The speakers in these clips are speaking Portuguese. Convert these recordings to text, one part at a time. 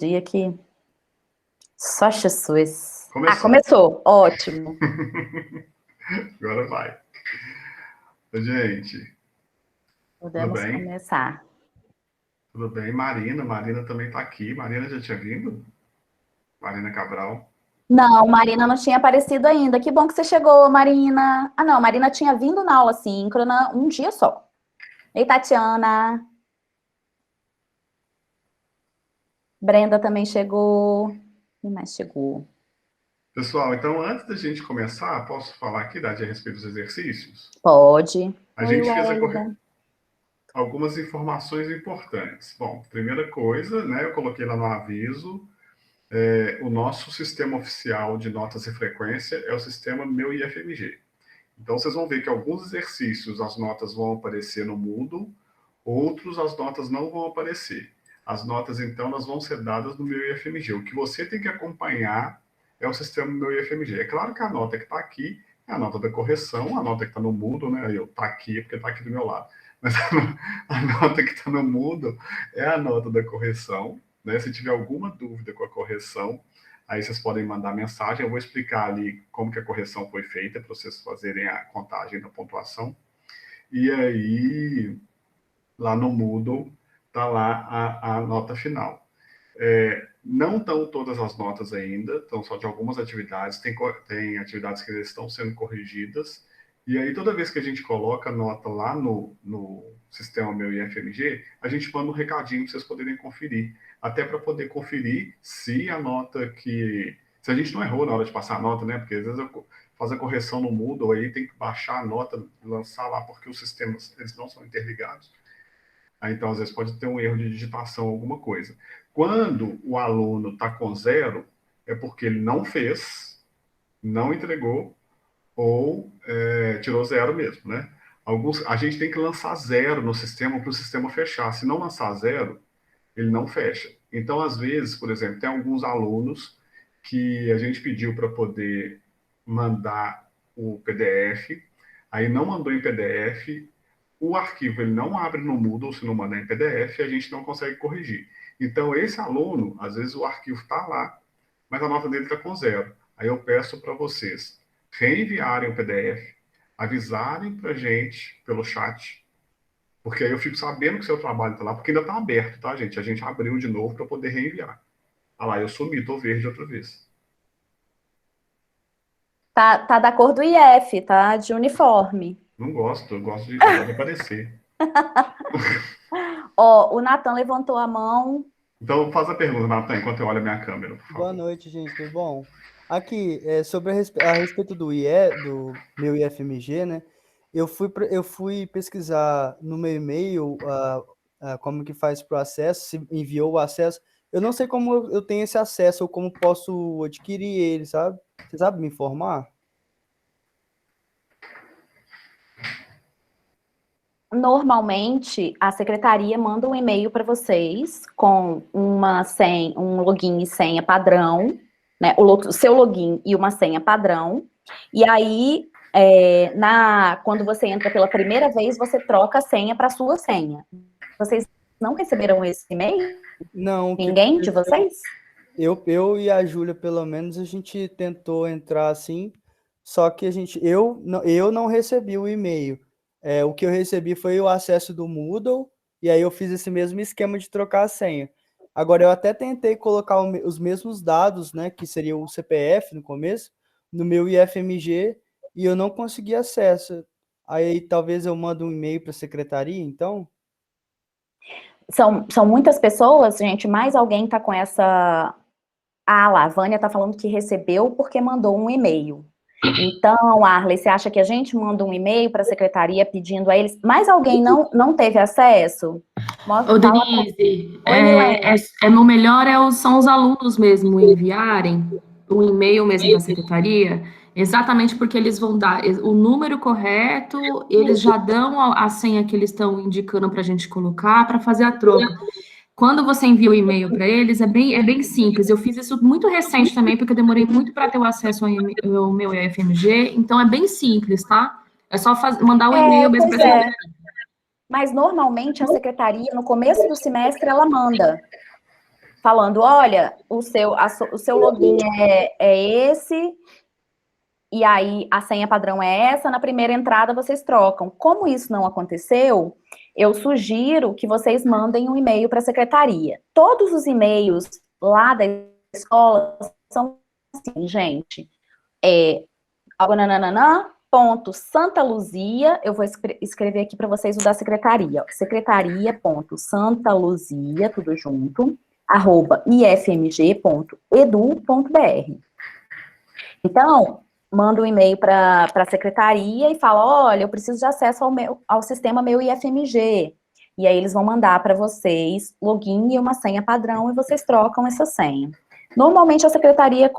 dia que... Só Jesus. Começou. Começou. Ótimo. Agora vai. Gente, Podemos tudo bem? começar. Tudo bem? Marina também está aqui. Marina já tinha vindo? Marina Cabral. Não, Marina não tinha aparecido ainda. Que bom que você chegou, Marina. Ah, não, Marina tinha vindo na aula síncrona um dia só. Ei, Tatiana. Brenda também chegou. Quem mais chegou? Pessoal, então antes da gente começar, posso falar aqui, Dade, a respeito dos exercícios? Pode. A Oi, gente fez Wellington. algumas informações importantes. Bom, primeira coisa, né, eu coloquei lá no aviso, o nosso sistema oficial de notas e frequência é o sistema Meu IFMG. Então, vocês vão ver que alguns exercícios as notas vão aparecer no Moodle, outros as notas não vão aparecer. As notas, então, elas vão ser dadas no Meu IFMG. O que você tem que acompanhar é o sistema Meu IFMG. É claro que a nota que está aqui é a nota da correção, a nota que está no Moodle, né? Eu tá aqui porque está aqui do meu lado. Mas a nota que está no Moodle é a nota da correção, né? Se tiver alguma dúvida com a correção, aí vocês podem mandar mensagem. Eu vou explicar ali como que a correção foi feita para vocês fazerem a contagem da pontuação. E aí, lá no Moodle, está lá a nota final. Não estão todas as notas ainda, estão só de algumas atividades. Tem atividades que estão sendo corrigidas. E aí, toda vez que a gente coloca a nota lá no sistema Meu IFMG, a gente manda um recadinho para vocês poderem conferir. Até para poder conferir se a nota que... Se a gente não errou na hora de passar a nota, né? Porque às vezes eu faço a correção no Moodle, aí tem que baixar a nota, lançar lá, porque os sistemas eles não são interligados. Aí, então, às vezes pode ter um erro de digitação, alguma coisa. Quando o aluno está com 0, é porque ele não fez, não entregou, ou tirou 0 mesmo, né? A gente tem que lançar 0 no sistema para o sistema fechar. Se não lançar 0, ele não fecha. Então, às vezes, por exemplo, tem alguns alunos que a gente pediu para poder mandar o PDF, aí não mandou em PDF, o arquivo ele não abre no Moodle se não mandar em PDF e a gente não consegue corrigir. Então, esse aluno, às vezes o arquivo está lá, mas a nota dele está com 0. Aí eu peço para vocês reenviarem o PDF, avisarem para a gente pelo chat, porque aí eu fico sabendo que o seu trabalho está lá, porque ainda está aberto, tá, gente? A gente abriu de novo para poder reenviar. Ah lá, eu sumi, estou verde outra vez. Tá da cor do IF, tá? De uniforme. Não gosto, eu gosto de aparecer. Ó, o Natan levantou a mão. Então, faz a pergunta, Natan, enquanto eu olho a minha câmera, por favor. Boa noite, gente, tudo bom? Aqui, sobre a respeito do do meu IFMG, né? Eu fui pesquisar no meu e-mail como que faz para o acesso, se enviou o acesso. Eu não sei como eu tenho esse acesso ou como posso adquirir ele, sabe? Você sabe me informar? Normalmente, a secretaria manda um e-mail para vocês com um login e senha padrão, né? O seu login e uma senha padrão. E aí, quando você entra pela primeira vez, você troca a senha para a sua senha. Vocês não receberam esse e-mail? Não. Ninguém de vocês? Eu e a Júlia, pelo menos, a gente tentou entrar assim, só que eu não recebi o e-mail. O que eu recebi foi o acesso do Moodle, e aí eu fiz esse mesmo esquema de trocar a senha. Agora, eu até tentei colocar os mesmos dados, né, que seria o CPF no começo, no meu IFMG, e eu não consegui acesso. Aí talvez eu mando um e-mail para a secretaria, então? São muitas pessoas, gente, mais alguém tá com essa... lá, a Vânia tá falando que recebeu porque mandou um e-mail. Então, Arley, você acha que a gente manda um e-mail para a secretaria pedindo a eles? Mais alguém não teve acesso? Ô, Denise, Oi, no melhor são os alunos mesmo enviarem um e-mail mesmo para a secretaria, exatamente porque eles vão dar o número correto, eles já dão a senha que eles estão indicando para a gente colocar para fazer a troca. Quando você envia o e-mail para eles, é bem simples. Eu fiz isso muito recente também, porque eu demorei muito para ter o acesso ao meu IFMG, então é bem simples, tá? É só mandar o e-mail mesmo para a secretaria. Mas normalmente a secretaria, no começo do semestre, ela manda. falando, olha, o seu login é esse, e aí a senha padrão é essa, na primeira entrada vocês trocam. Como isso não aconteceu, eu sugiro que vocês mandem um e-mail para a secretaria. Todos os e-mails lá da escola são assim, gente, ponto Santa Luzia, eu vou escrever aqui para vocês o da secretaria, secretaria.santaluzia, tudo junto, @ifmg.edu.br. Então, manda um e-mail para a secretaria e fala, olha, eu preciso de acesso ao sistema meu IFMG. E aí eles vão mandar para vocês login e uma senha padrão e vocês trocam essa senha. Normalmente a secretaria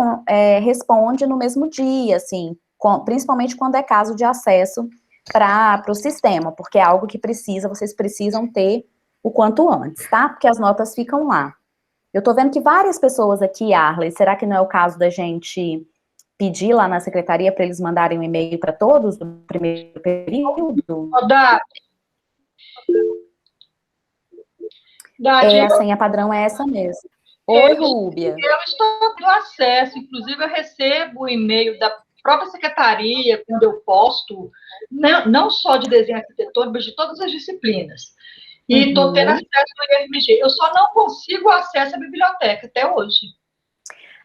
responde no mesmo dia, assim, principalmente quando é caso de acesso para o sistema, porque é algo que vocês precisam ter o quanto antes, tá? Porque as notas ficam lá. Eu tô vendo que várias pessoas aqui, Arley, será que não é o caso da gente pedir lá na secretaria para eles mandarem um e-mail para todos no primeiro período? A senha padrão é essa mesmo. Oi, Rúbia. Eu estou tendo acesso, inclusive eu recebo o e-mail da própria secretaria, quando eu posto, não só de desenho arquitetônico, mas de todas as disciplinas. E estou tendo acesso ao IFMG. Eu só não consigo acesso à biblioteca até hoje.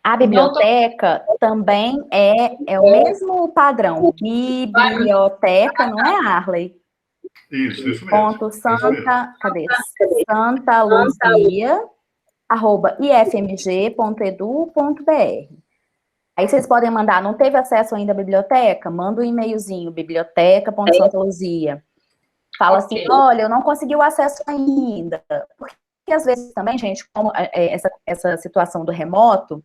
A biblioteca também é o mesmo padrão. Biblioteca, não é, Arley? Isso mesmo. Ponto cadê? Santa Luzia, @ifmg.edu.br. Aí vocês podem mandar, não teve acesso ainda à biblioteca? Manda um e-mailzinho, biblioteca.santaluzia. Fala assim, olha, eu não consegui o acesso ainda. Porque às vezes também, gente, como essa situação do remoto,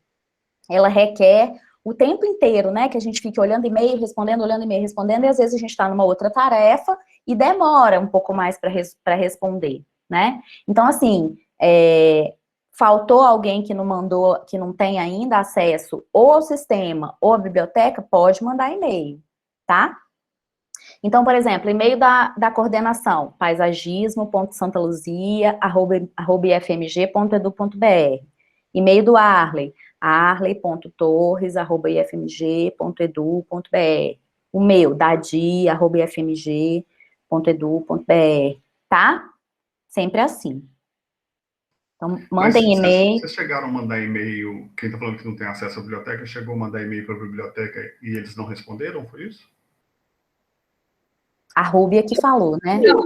ela requer o tempo inteiro, né, que a gente fique olhando e-mail, respondendo, olhando e-mail, respondendo, e às vezes a gente está numa outra tarefa e demora um pouco mais para responder, né? Então, assim, faltou alguém que não mandou, que não tem ainda acesso ou ao sistema ou à biblioteca, pode mandar e-mail, tá? Então, por exemplo, e-mail da coordenação, paisagismo.santaluzia@ifmg.edu.br. E-mail do Arley, arley.torres@ifmg.edu.br. O meu, dadi@ifmg.edu.br, tá? Sempre assim. Então, mandem e-mail. Vocês chegaram a mandar e-mail, quem está falando que não tem acesso à biblioteca, chegou a mandar e-mail para a biblioteca e eles não responderam, foi isso? A Rúbia que falou, né? Eu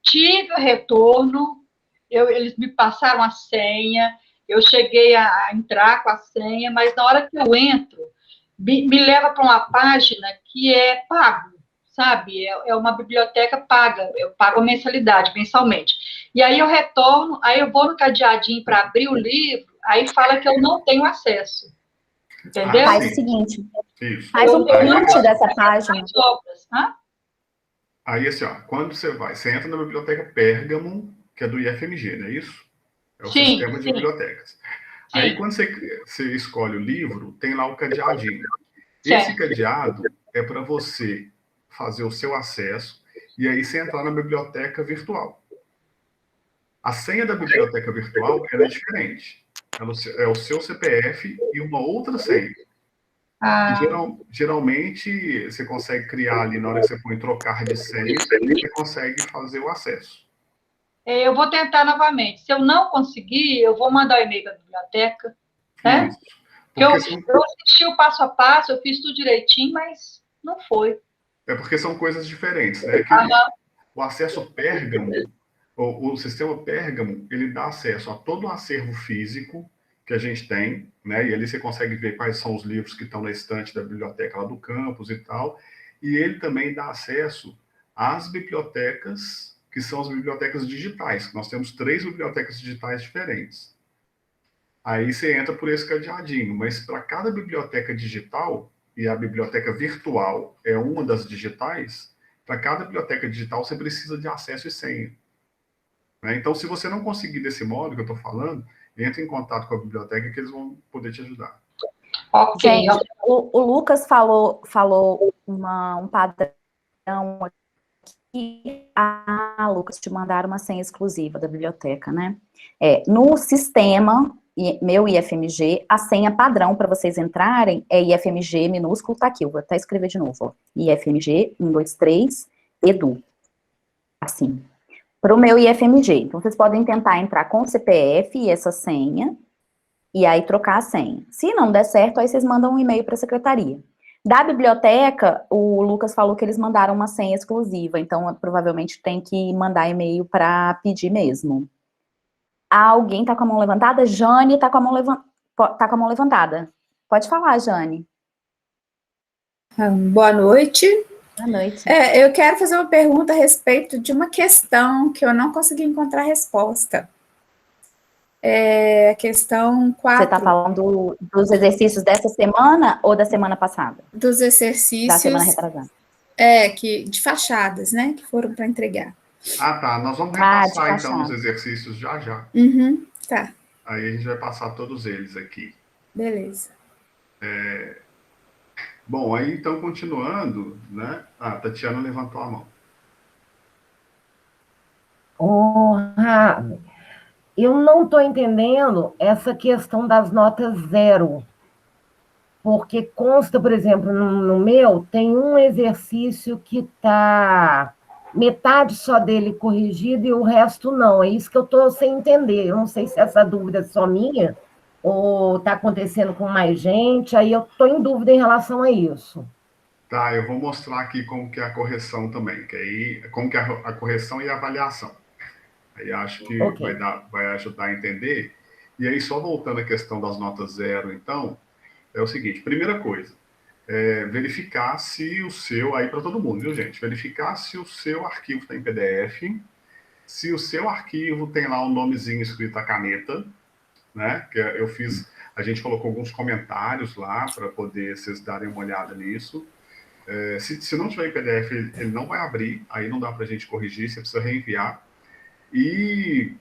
tive o retorno, eles me passaram a senha, eu cheguei a entrar com a senha, mas na hora que eu entro, me leva para uma página que é pago, sabe? É uma biblioteca paga, eu pago a mensalidade, mensalmente. E aí eu retorno, aí eu vou no cadeadinho para abrir o livro, aí fala que eu não tenho acesso. Entendeu? Faz o seguinte, Isso. faz um print dessa página. Aí, assim, ó, quando você entra na biblioteca Pérgamo, que é do IFMG, não é isso? É o sistema de bibliotecas. Sim. Aí, quando você escolhe o livro, tem lá o cadeadinho. Esse cadeado é para você fazer o seu acesso e aí você entrar na biblioteca virtual. A senha da biblioteca virtual é diferente. É o seu CPF e uma outra senha. Geralmente, você consegue criar ali, na hora que você põe trocar de senha, você consegue fazer o acesso. Eu vou tentar novamente. Se eu não conseguir, eu vou mandar o e-mail para a biblioteca. Né? Eu assisti o passo a passo, eu fiz tudo direitinho, mas não foi. É porque são coisas diferentes, né? O acesso Pérgamo, o sistema Pérgamo, ele dá acesso a todo o acervo físico que a gente tem, né? E ali você consegue ver quais são os livros que estão na estante da biblioteca lá do campus e tal. E ele também dá acesso às bibliotecas, que são as bibliotecas digitais. Nós temos 3 bibliotecas digitais diferentes. Aí você entra por esse cadeadinho, mas para cada biblioteca digital, e a biblioteca virtual é uma das digitais, para cada biblioteca digital você precisa de acesso e senha. Né? Então, se você não conseguir desse modo que eu estou falando, entre em contato com a biblioteca que eles vão poder te ajudar. Ok. Gente, o Lucas falou um padrão aqui Lucas, te mandaram uma senha exclusiva da biblioteca, né? No sistema, meu IFMG, a senha padrão para vocês entrarem é IFMG minúsculo, tá aqui, eu vou até escrever de novo, ó. IFMG 123 Edu. Assim. Para o meu IFMG. Então, vocês podem tentar entrar com o CPF e essa senha, e aí trocar a senha. Se não der certo, aí vocês mandam um e-mail para a secretaria. Da biblioteca, o Lucas falou que eles mandaram uma senha exclusiva, então provavelmente tem que mandar e-mail para pedir mesmo. Alguém tá com a mão levantada? Jane tá com a mão levantada. Pode falar, Jane. Boa noite. Boa noite. Eu quero fazer uma pergunta a respeito de uma questão que eu não consegui encontrar resposta. Questão 4. Você está falando dos exercícios dessa semana ou da semana passada? Dos exercícios. Da semana retrasada. De fachadas, né? Que foram para entregar. Ah, tá. Nós vamos repassar, então, os exercícios já. Uhum, tá. Aí a gente vai passar todos eles aqui. Beleza. Bom, aí, então, continuando, né? A Tatiana levantou a mão. Eu não estou entendendo essa questão das notas 0. Porque consta, por exemplo, no meu, tem um exercício que está metade só dele corrigido e o resto não. É isso que eu estou sem entender. Eu não sei se essa dúvida é só minha ou está acontecendo com mais gente. Aí eu estou em dúvida em relação a isso. Tá, eu vou mostrar aqui como que é a correção também, que aí, como que é a correção e a avaliação. Aí acho que vai ajudar a entender. E aí, só voltando à questão das notas 0, então, é o seguinte, primeira coisa, verificar se o seu, aí para todo mundo, viu, gente? Verificar se o seu arquivo está em PDF, se o seu arquivo tem lá um nomezinho escrito a caneta, né? Que a gente colocou alguns comentários lá para poder vocês darem uma olhada nisso. Se não tiver em PDF, ele não vai abrir, aí não dá para a gente corrigir, você precisa reenviar. E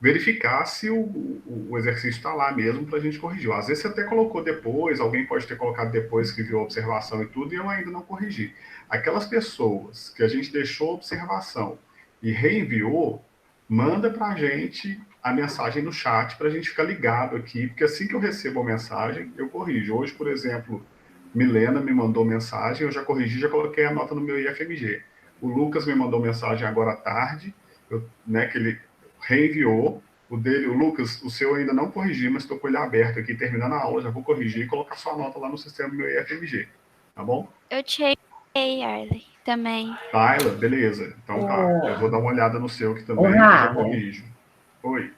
verificar se o exercício está lá mesmo para a gente corrigir. Às vezes você até colocou depois, alguém pode ter colocado depois que viu a observação e tudo, e eu ainda não corrigi. Aquelas pessoas que a gente deixou a observação e reenviou, manda para a gente a mensagem no chat para a gente ficar ligado aqui, porque assim que eu recebo a mensagem, eu corrijo. Hoje, por exemplo, Milena me mandou mensagem, eu já corrigi, já coloquei a nota no meu IFMG. O Lucas me mandou mensagem agora à tarde, que ele reenviou. O Lucas, o seu eu ainda não corrigi, mas estou com ele aberto aqui, terminando a aula, já vou corrigir e colocar sua nota lá no sistema do meu IFMG, tá bom? Eu chequei, Arley, também. Tyler, beleza. Então tá, eu vou dar uma olhada no seu aqui também, já corrijo. Oi.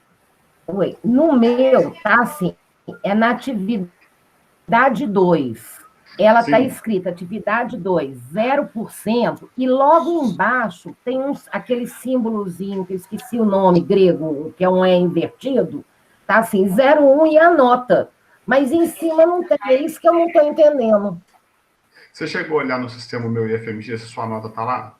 No meu, tá assim, na atividade 2. Ela está escrita, atividade 2, 0%, e logo embaixo tem aquele símbolozinho, que eu esqueci o nome grego, que é um E invertido, tá assim, 0,1 e a nota. Mas em cima não tem, é isso que eu não estou entendendo. Você chegou a olhar no sistema meu IFMG se sua nota está lá?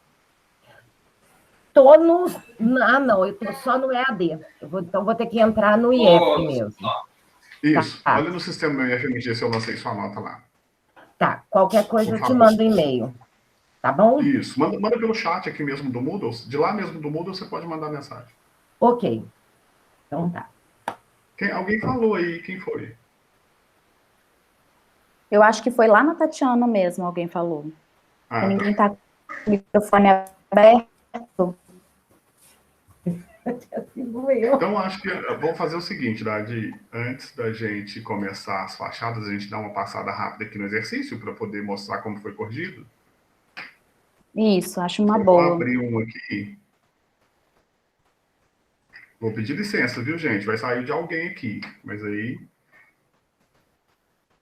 Tô no... não, eu estou só no EAD. Então vou ter que entrar no IF mesmo. Isso, olha no sistema meu IFMG se eu lancei sua nota lá. Tá, qualquer coisa eu te mando e-mail. Tá bom? Isso, manda pelo chat aqui mesmo do Moodle. De lá mesmo do Moodle você pode mandar mensagem. Ok. Então tá. Alguém falou aí, quem foi? Eu acho que foi lá na Tatiana mesmo, alguém falou. Ninguém tá com o microfone aberto. Então, acho que vamos fazer o seguinte, Dadi. Antes da gente começar as fachadas, a gente dá uma passada rápida aqui no exercício para poder mostrar como foi corrigido. Isso, acho uma boa. Vou abrir um aqui. Vou pedir licença, viu, gente? Vai sair de alguém aqui. Mas aí...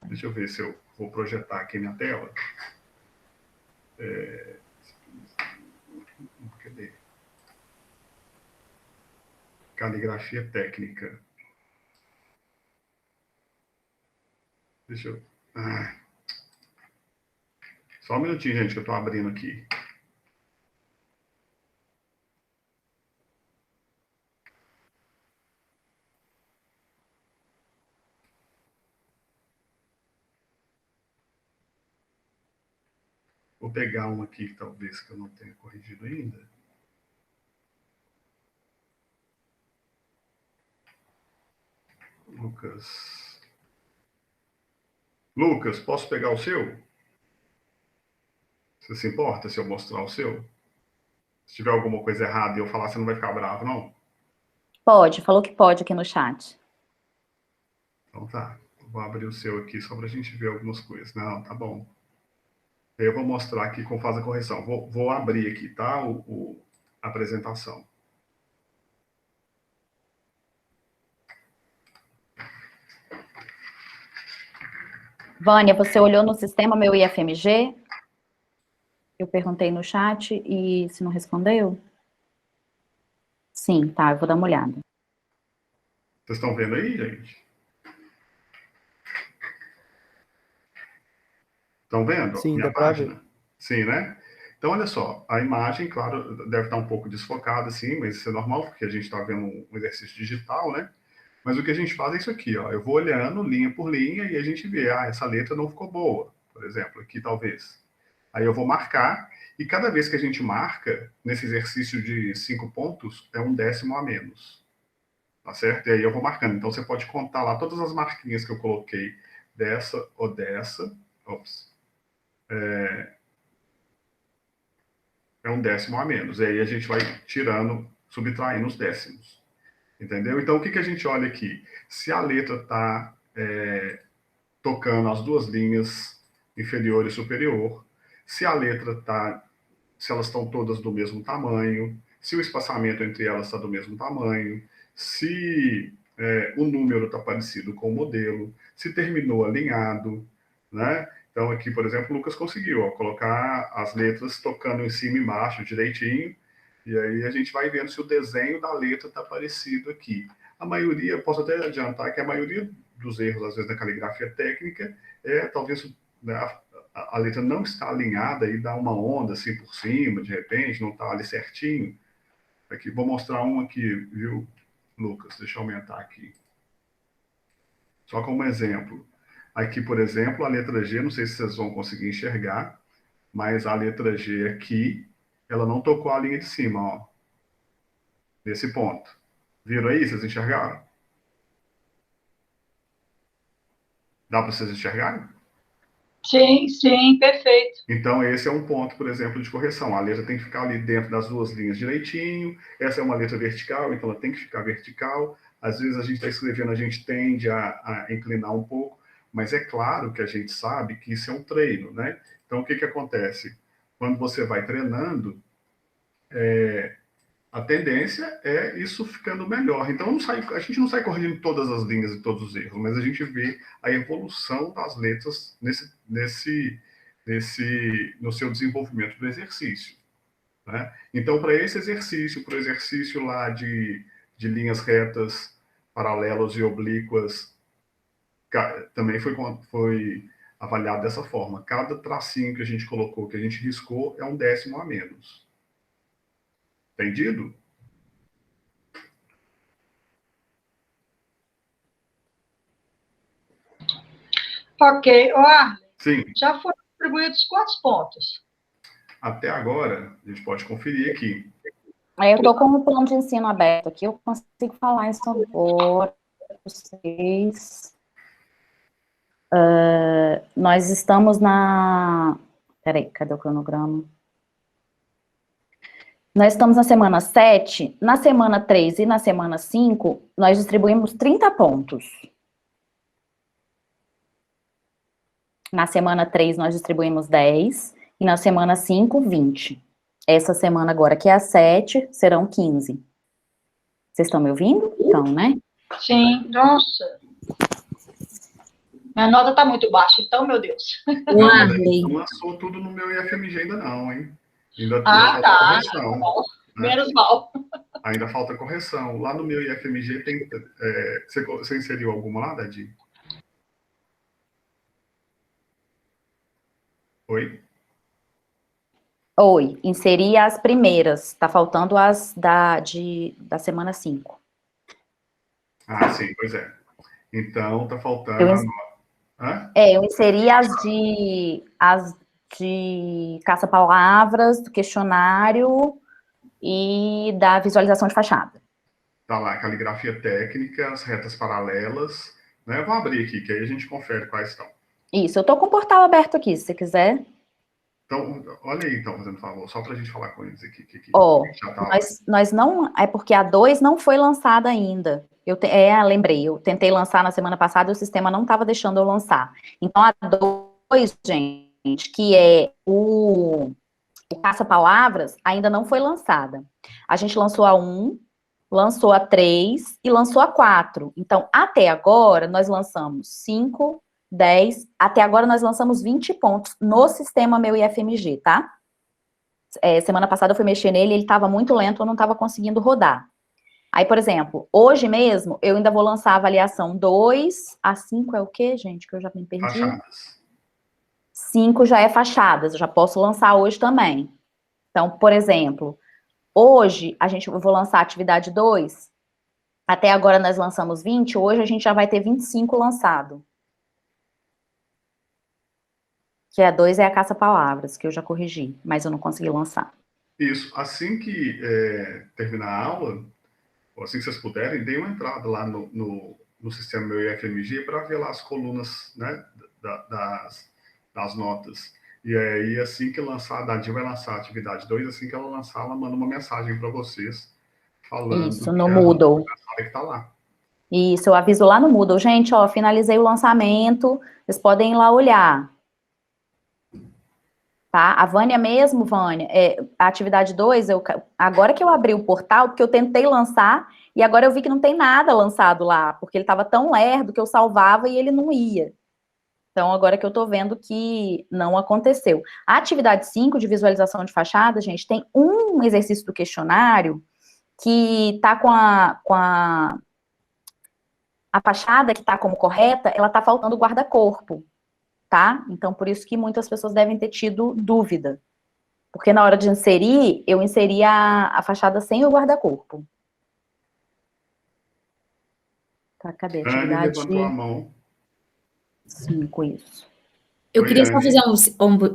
Deixa eu ver se eu vou projetar aqui minha tela. Cadê? Caligrafia técnica. Deixa eu... Só um minutinho, gente, que eu estou abrindo aqui. Vou pegar um aqui, talvez, que eu não tenha corrigido ainda. Lucas, posso pegar o seu? Você se importa se eu mostrar o seu? Se tiver alguma coisa errada e eu falar, você não vai ficar bravo, não? Pode, falou que pode aqui no chat. Então tá. Vou abrir o seu aqui só para a gente ver algumas coisas. Não, tá bom. Eu vou mostrar aqui como faz a correção. Vou abrir aqui, tá? A apresentação. Vânia, você olhou no sistema meu IFMG? Eu perguntei no chat e se não respondeu? Sim, tá, eu vou dar uma olhada. Vocês estão vendo aí, gente? Estão vendo? Sim, Minha dá pra ver. página? Sim, né? Então, olha só, a imagem, claro, deve estar um pouco desfocada, assim, mas isso é normal, porque a gente está vendo um exercício digital, né? Mas o que a gente faz é isso aqui, ó. Eu vou olhando linha por linha e a gente vê, essa letra não ficou boa, por exemplo, aqui talvez. Aí eu vou marcar, e cada vez que a gente marca, nesse exercício de 5 pontos, é um décimo a menos. Tá certo? E aí eu vou marcando. Então você pode contar lá todas as marquinhas que eu coloquei dessa ou dessa. Ops. É um décimo a menos. E aí a gente vai tirando, subtraindo os décimos. Entendeu? Então, o que a gente olha aqui? Se a letra está tocando as duas linhas inferior e superior, se a letra está, se elas estão todas do mesmo tamanho, se o espaçamento entre elas está do mesmo tamanho, se o número está parecido com o modelo, se terminou alinhado, né? Então, aqui, por exemplo, o Lucas conseguiu colocar as letras tocando em cima e embaixo direitinho, e aí a gente vai vendo se o desenho da letra está parecido aqui. A maioria, posso até adiantar que a maioria dos erros, às vezes, na caligrafia técnica, talvez, né, a letra não está alinhada e dá uma onda assim por cima, de repente, não está ali certinho. Aqui, vou mostrar um aqui, viu, Lucas? Deixa eu aumentar aqui. Só como exemplo. Aqui, por exemplo, a letra G, não sei se vocês vão conseguir enxergar, mas a letra G aqui, ela não tocou a linha de cima, ó. Nesse ponto. Viram aí? Vocês enxergaram? Dá para vocês enxergarem? Sim, sim, perfeito. Então, esse é um ponto, por exemplo, de correção. A letra tem que ficar ali dentro das duas linhas direitinho. Essa é uma letra vertical, então ela tem que ficar vertical. Às vezes a gente está escrevendo, a gente tende a inclinar um pouco, mas é claro que a gente sabe que isso é um treino, né? Então, o que acontece? Quando você vai treinando, a tendência é isso ficando melhor. Então, a gente não sai corrigindo todas as linhas e todos os erros, mas a gente vê a evolução das letras no seu desenvolvimento do exercício. Né? Então, para esse exercício, para o exercício lá de linhas retas, paralelas e oblíquas, também foi avaliado dessa forma. Cada tracinho que a gente colocou, que a gente riscou, é um décimo a menos. Entendido? Ok. Sim. Já foram distribuídos quantos pontos? Até agora, a gente pode conferir aqui. Aí eu estou com o plano de ensino aberto aqui, eu consigo falar isso agora para vocês. Nós estamos na... Peraí, cadê o cronograma? Nós estamos na semana 7, na semana 3 e na semana 5, nós distribuímos 30 pontos. Na semana 3, nós distribuímos 10, e na semana 5, 20. Essa semana agora, que é a 7, serão 15. Vocês estão me ouvindo? Então, né? Sim, nossa. Minha nota está muito baixa, então, meu Deus. Não lançou tudo no meu IFMG ainda não, hein? Ainda falta correção. Bom, né? Menos mal. Ainda falta correção. Lá no meu IFMG tem... você inseriu alguma lá, Dadi? Oi? Oi, inseri as primeiras. Tá faltando as da semana 5. Ah, sim, pois é. Então, tá faltando a nota. Eu inseri de caça-palavras, do questionário e da visualização de fachada. Tá lá, caligrafia técnica, as retas paralelas, né? Eu vou abrir aqui, que aí a gente confere quais estão. Isso, eu tô com o portal aberto aqui, se você quiser. Então, olha aí, então, fazendo favor, só para a gente falar com eles aqui. Ó, Já tá lá. nós não, é porque a 2 não foi lançada ainda. Lembrei, eu tentei lançar na semana passada e o sistema não estava deixando eu lançar. Então, a 2, gente, que é o caça-palavras, ainda não foi lançada. A gente lançou a 1, lançou a 3 e lançou a 4. Então, até agora, nós lançamos 5, 10, até agora nós lançamos 20 pontos no sistema meu IFMG, tá? Semana passada eu fui mexer nele, ele estava muito lento, eu não estava conseguindo rodar. Aí, por exemplo, hoje mesmo, eu ainda vou lançar a avaliação 2, a 5 é o quê, gente? Que eu já me perdi. Fachadas. 5 já é fachadas, eu já posso lançar hoje também. Então, por exemplo, hoje eu vou lançar a atividade 2, até agora nós lançamos 20, hoje a gente já vai ter 25 lançado. Que a 2 é a caça-palavras, que eu já corrigi, mas eu não consegui lançar. Isso. Assim que terminar a aula, ou assim que vocês puderem, deem uma entrada lá no sistema meu IFMG para ver lá as colunas, né, das notas. E aí, assim que lançar, a Dadi vai lançar a atividade 2, assim que ela lançar, ela manda uma mensagem para vocês falando Isso, no que Moodle. que está lá. Isso, eu aviso lá no Moodle. Gente, ó, finalizei o lançamento, vocês podem ir lá olhar. Tá? A Vânia mesmo, Vânia, a atividade 2, agora que eu abri o portal, porque eu tentei lançar, e agora eu vi que não tem nada lançado lá, porque ele estava tão lerdo que eu salvava e ele não ia. Então, agora que eu tô vendo que não aconteceu. A atividade 5 de visualização de fachada, gente, tem um exercício do questionário que tá com a fachada que tá como correta, ela tá faltando o guarda-corpo, tá? Então, por isso que muitas pessoas devem ter tido dúvida. Porque na hora de inserir, eu inseri a fachada sem o guarda-corpo. Tá, cadê a Anne atividade? levantou a mão. 5, isso. Eu Oi, queria só Anne. fazer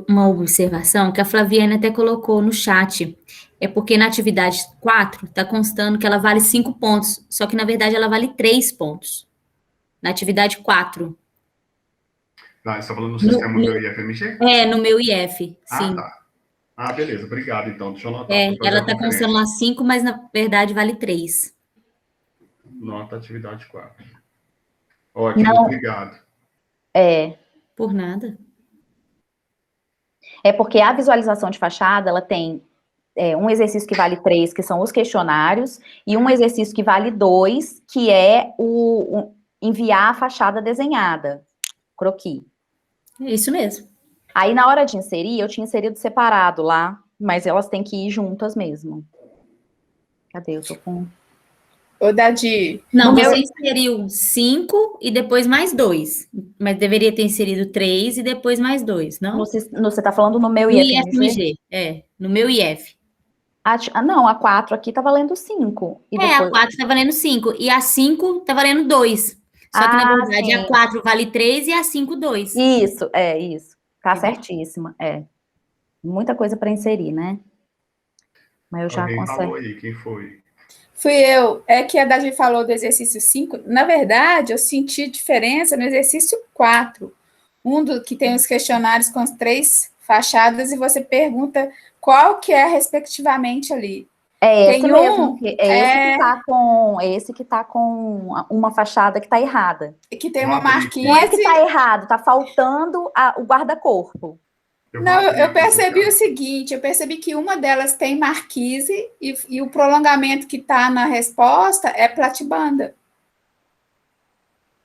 uma observação que a Flaviane até colocou no chat. É porque na atividade 4 está constando que ela vale 5 pontos, só que na verdade ela vale 3 pontos. Na atividade 4. Tá, você está falando no sistema meu IFMG? No meu IF, sim. Ah, tá. Ah, beleza, obrigado, então. Deixa eu anotar. Ela está constando lá 5, mas na verdade vale 3. Nota atividade 4. Ótimo, Não. obrigado. Por nada. É porque a visualização de fachada, ela tem um exercício que vale 3, que são os questionários, e um exercício que vale 2, que é o enviar a fachada desenhada, croquis. É isso mesmo. Aí, na hora de inserir, eu tinha inserido separado lá, mas elas têm que ir juntas mesmo. Cadê? Eu tô com... Ô, Dadi. Não, você inseriu 5 e depois mais 2. Mas deveria ter inserido 3 e depois mais 2, não? Você tá falando no meu No IFMG? IFMG, no meu IF. Não, a 4 aqui tá valendo 5. A 4 tá valendo 5. E a 5 tá valendo 2. Só que, na verdade, sim. a 4 vale 3 e a 5, 2. Isso. Tá certíssima, Muita coisa para inserir, né? Mas eu já Alguém consigo. falou aí, quem foi? Fui eu. É que a Dadi falou do exercício 5. Na verdade, eu senti diferença no exercício 4. Que tem os questionários com as 3 fachadas e você pergunta qual que é respectivamente ali. Esse mesmo, esse que tá com uma fachada que tá errada. Que tem uma marquinha. Não é que tá errado, tá faltando o guarda-corpo. Eu percebi o seguinte, eu percebi que uma delas tem marquise e o prolongamento que está na resposta é platibanda.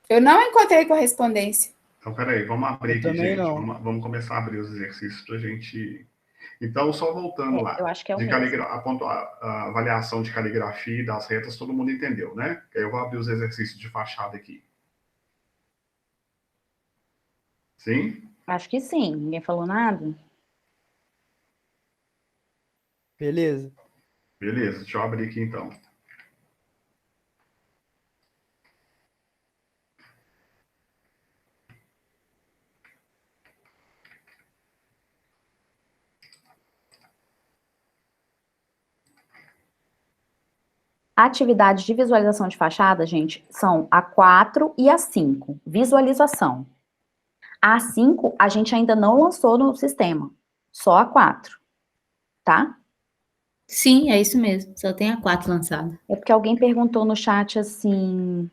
Eu não encontrei correspondência. Então, peraí, vamos abrir aqui, também gente. não. Vamos começar a abrir os exercícios para a gente... Então, só voltando lá. Eu acho que é o mesmo. A avaliação de caligrafia e das retas, todo mundo entendeu, né? Aí eu vou abrir os exercícios de fachada aqui. Sim? Acho que sim. Ninguém falou nada? Beleza. Beleza, deixa eu abrir aqui então. atividades de visualização de fachada, gente, são a 4 e a 5. Visualização. A 5, a gente ainda não lançou no sistema. Só a 4. Tá? Sim, é isso mesmo. Só tem a 4 lançada. É porque alguém perguntou no chat assim...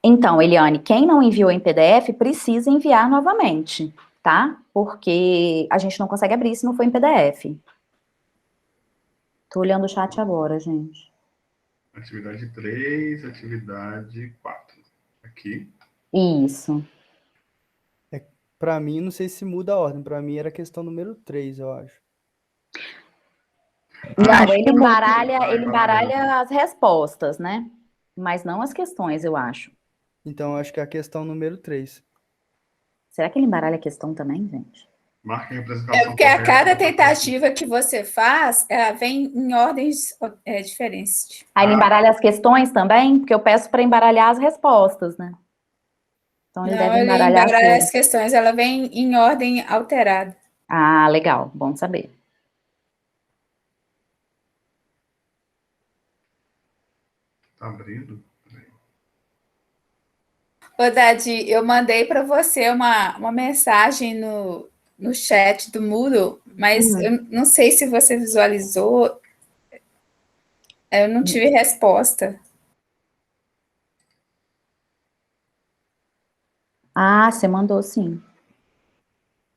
Então, Eliane, quem não enviou em PDF precisa enviar novamente, tá? Porque a gente não consegue abrir se não for em PDF. Tô olhando o chat agora, gente. Atividade 3, atividade 4. Aqui. Isso. Para mim, não sei se muda a ordem. Para mim era questão número 3, eu acho. Não, ele embaralha as respostas, né? Mas não as questões, eu acho. Então, eu acho que é a questão número 3. Será que ele embaralha a questão também, gente? Marque a representação É porque a correta cada da tentativa que você faz, ela vem em ordens diferentes. Aí ele embaralha as questões também? Porque eu peço para embaralhar as respostas, né? Então ele Não, deve ele embaralhar embaralha tudo. as questões, ela vem em ordem alterada. Ah, legal, bom saber. Tá abrindo? Ô, Dadi, eu mandei para você uma mensagem no chat do Moodle, mas eu não sei se você visualizou, eu não tive resposta. Ah, você mandou sim.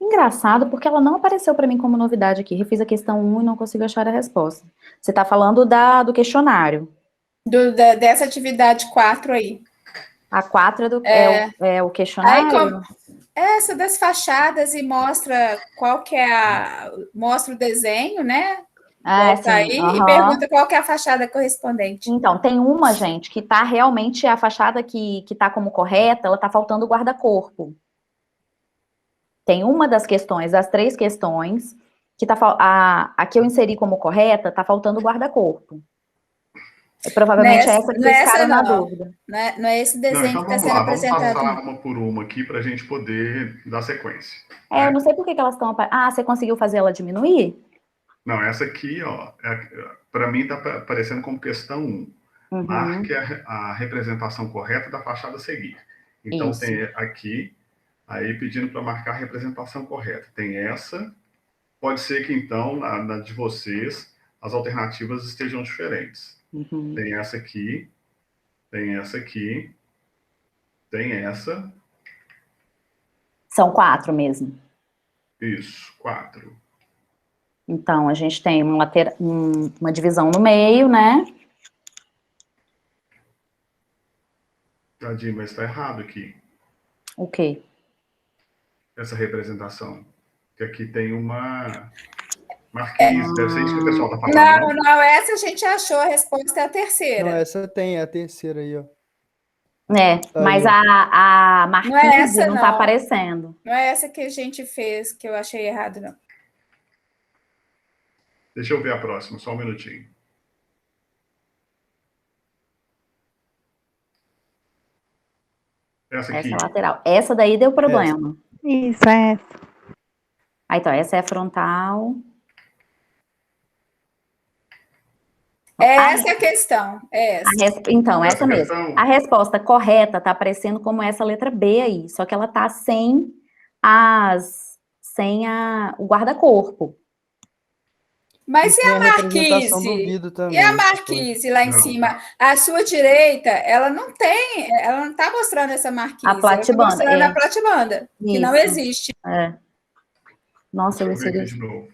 Engraçado, porque ela não apareceu para mim como novidade aqui. Refiz a questão 1 e não consigo achar a resposta. Você está falando do questionário. Dessa atividade 4 aí. A 4 é o Aí, questionário? essa das fachadas e mostra qual que é mostra o desenho, né? Ah, Volta sim. aí e pergunta qual que é a fachada correspondente. Então, tem uma, gente, que tá realmente a fachada que tá como correta, ela tá faltando o guarda-corpo. Tem uma das questões, das 3 questões, que a que eu inseri como correta, tá faltando o guarda-corpo. Provavelmente é essa que vocês ficaram na dúvida. Não é esse desenho Então que está vamos sendo lá, vamos apresentado. passar uma por uma aqui para a gente poder dar sequência. Eu não sei por que elas estão... Ah, você conseguiu fazer ela diminuir? Não, essa aqui, ó, para mim está aparecendo como questão 1. Marque a representação correta da fachada a seguir. Então Isso. tem aqui, aí pedindo para marcar a representação correta. Tem essa. Pode ser que então, na de vocês, as alternativas estejam diferentes. Tem essa aqui, tem essa aqui, tem essa. São 4 mesmo. Isso, 4. Então, a gente tem uma divisão no meio, né? Tadinho, mas está errado aqui. O quê? Essa representação. Que aqui tem uma marquise, deve ser isso que o pessoal está falando. Não, essa a gente achou, a resposta é a terceira. Não, essa tem, é a terceira aí, ó. Mas a marquise não tá aparecendo. Não é essa que a gente fez, que eu achei errado, não. Deixa eu ver a próxima, só um minutinho. Essa aqui. Essa é a lateral. Essa daí deu problema. Isso, é essa. Aí, então, essa é a frontal. Essa é a questão. Então, essa mesmo. A resposta correta tá aparecendo como essa letra B aí, só que ela tá sem o guarda-corpo. Mas e a marquise? E a marquise lá em cima? A sua direita, ela não tá mostrando essa marquise. A platibanda. Ela tá mostrando a platibanda, que não existe. Nossa, Deixa eu ver aqui de novo.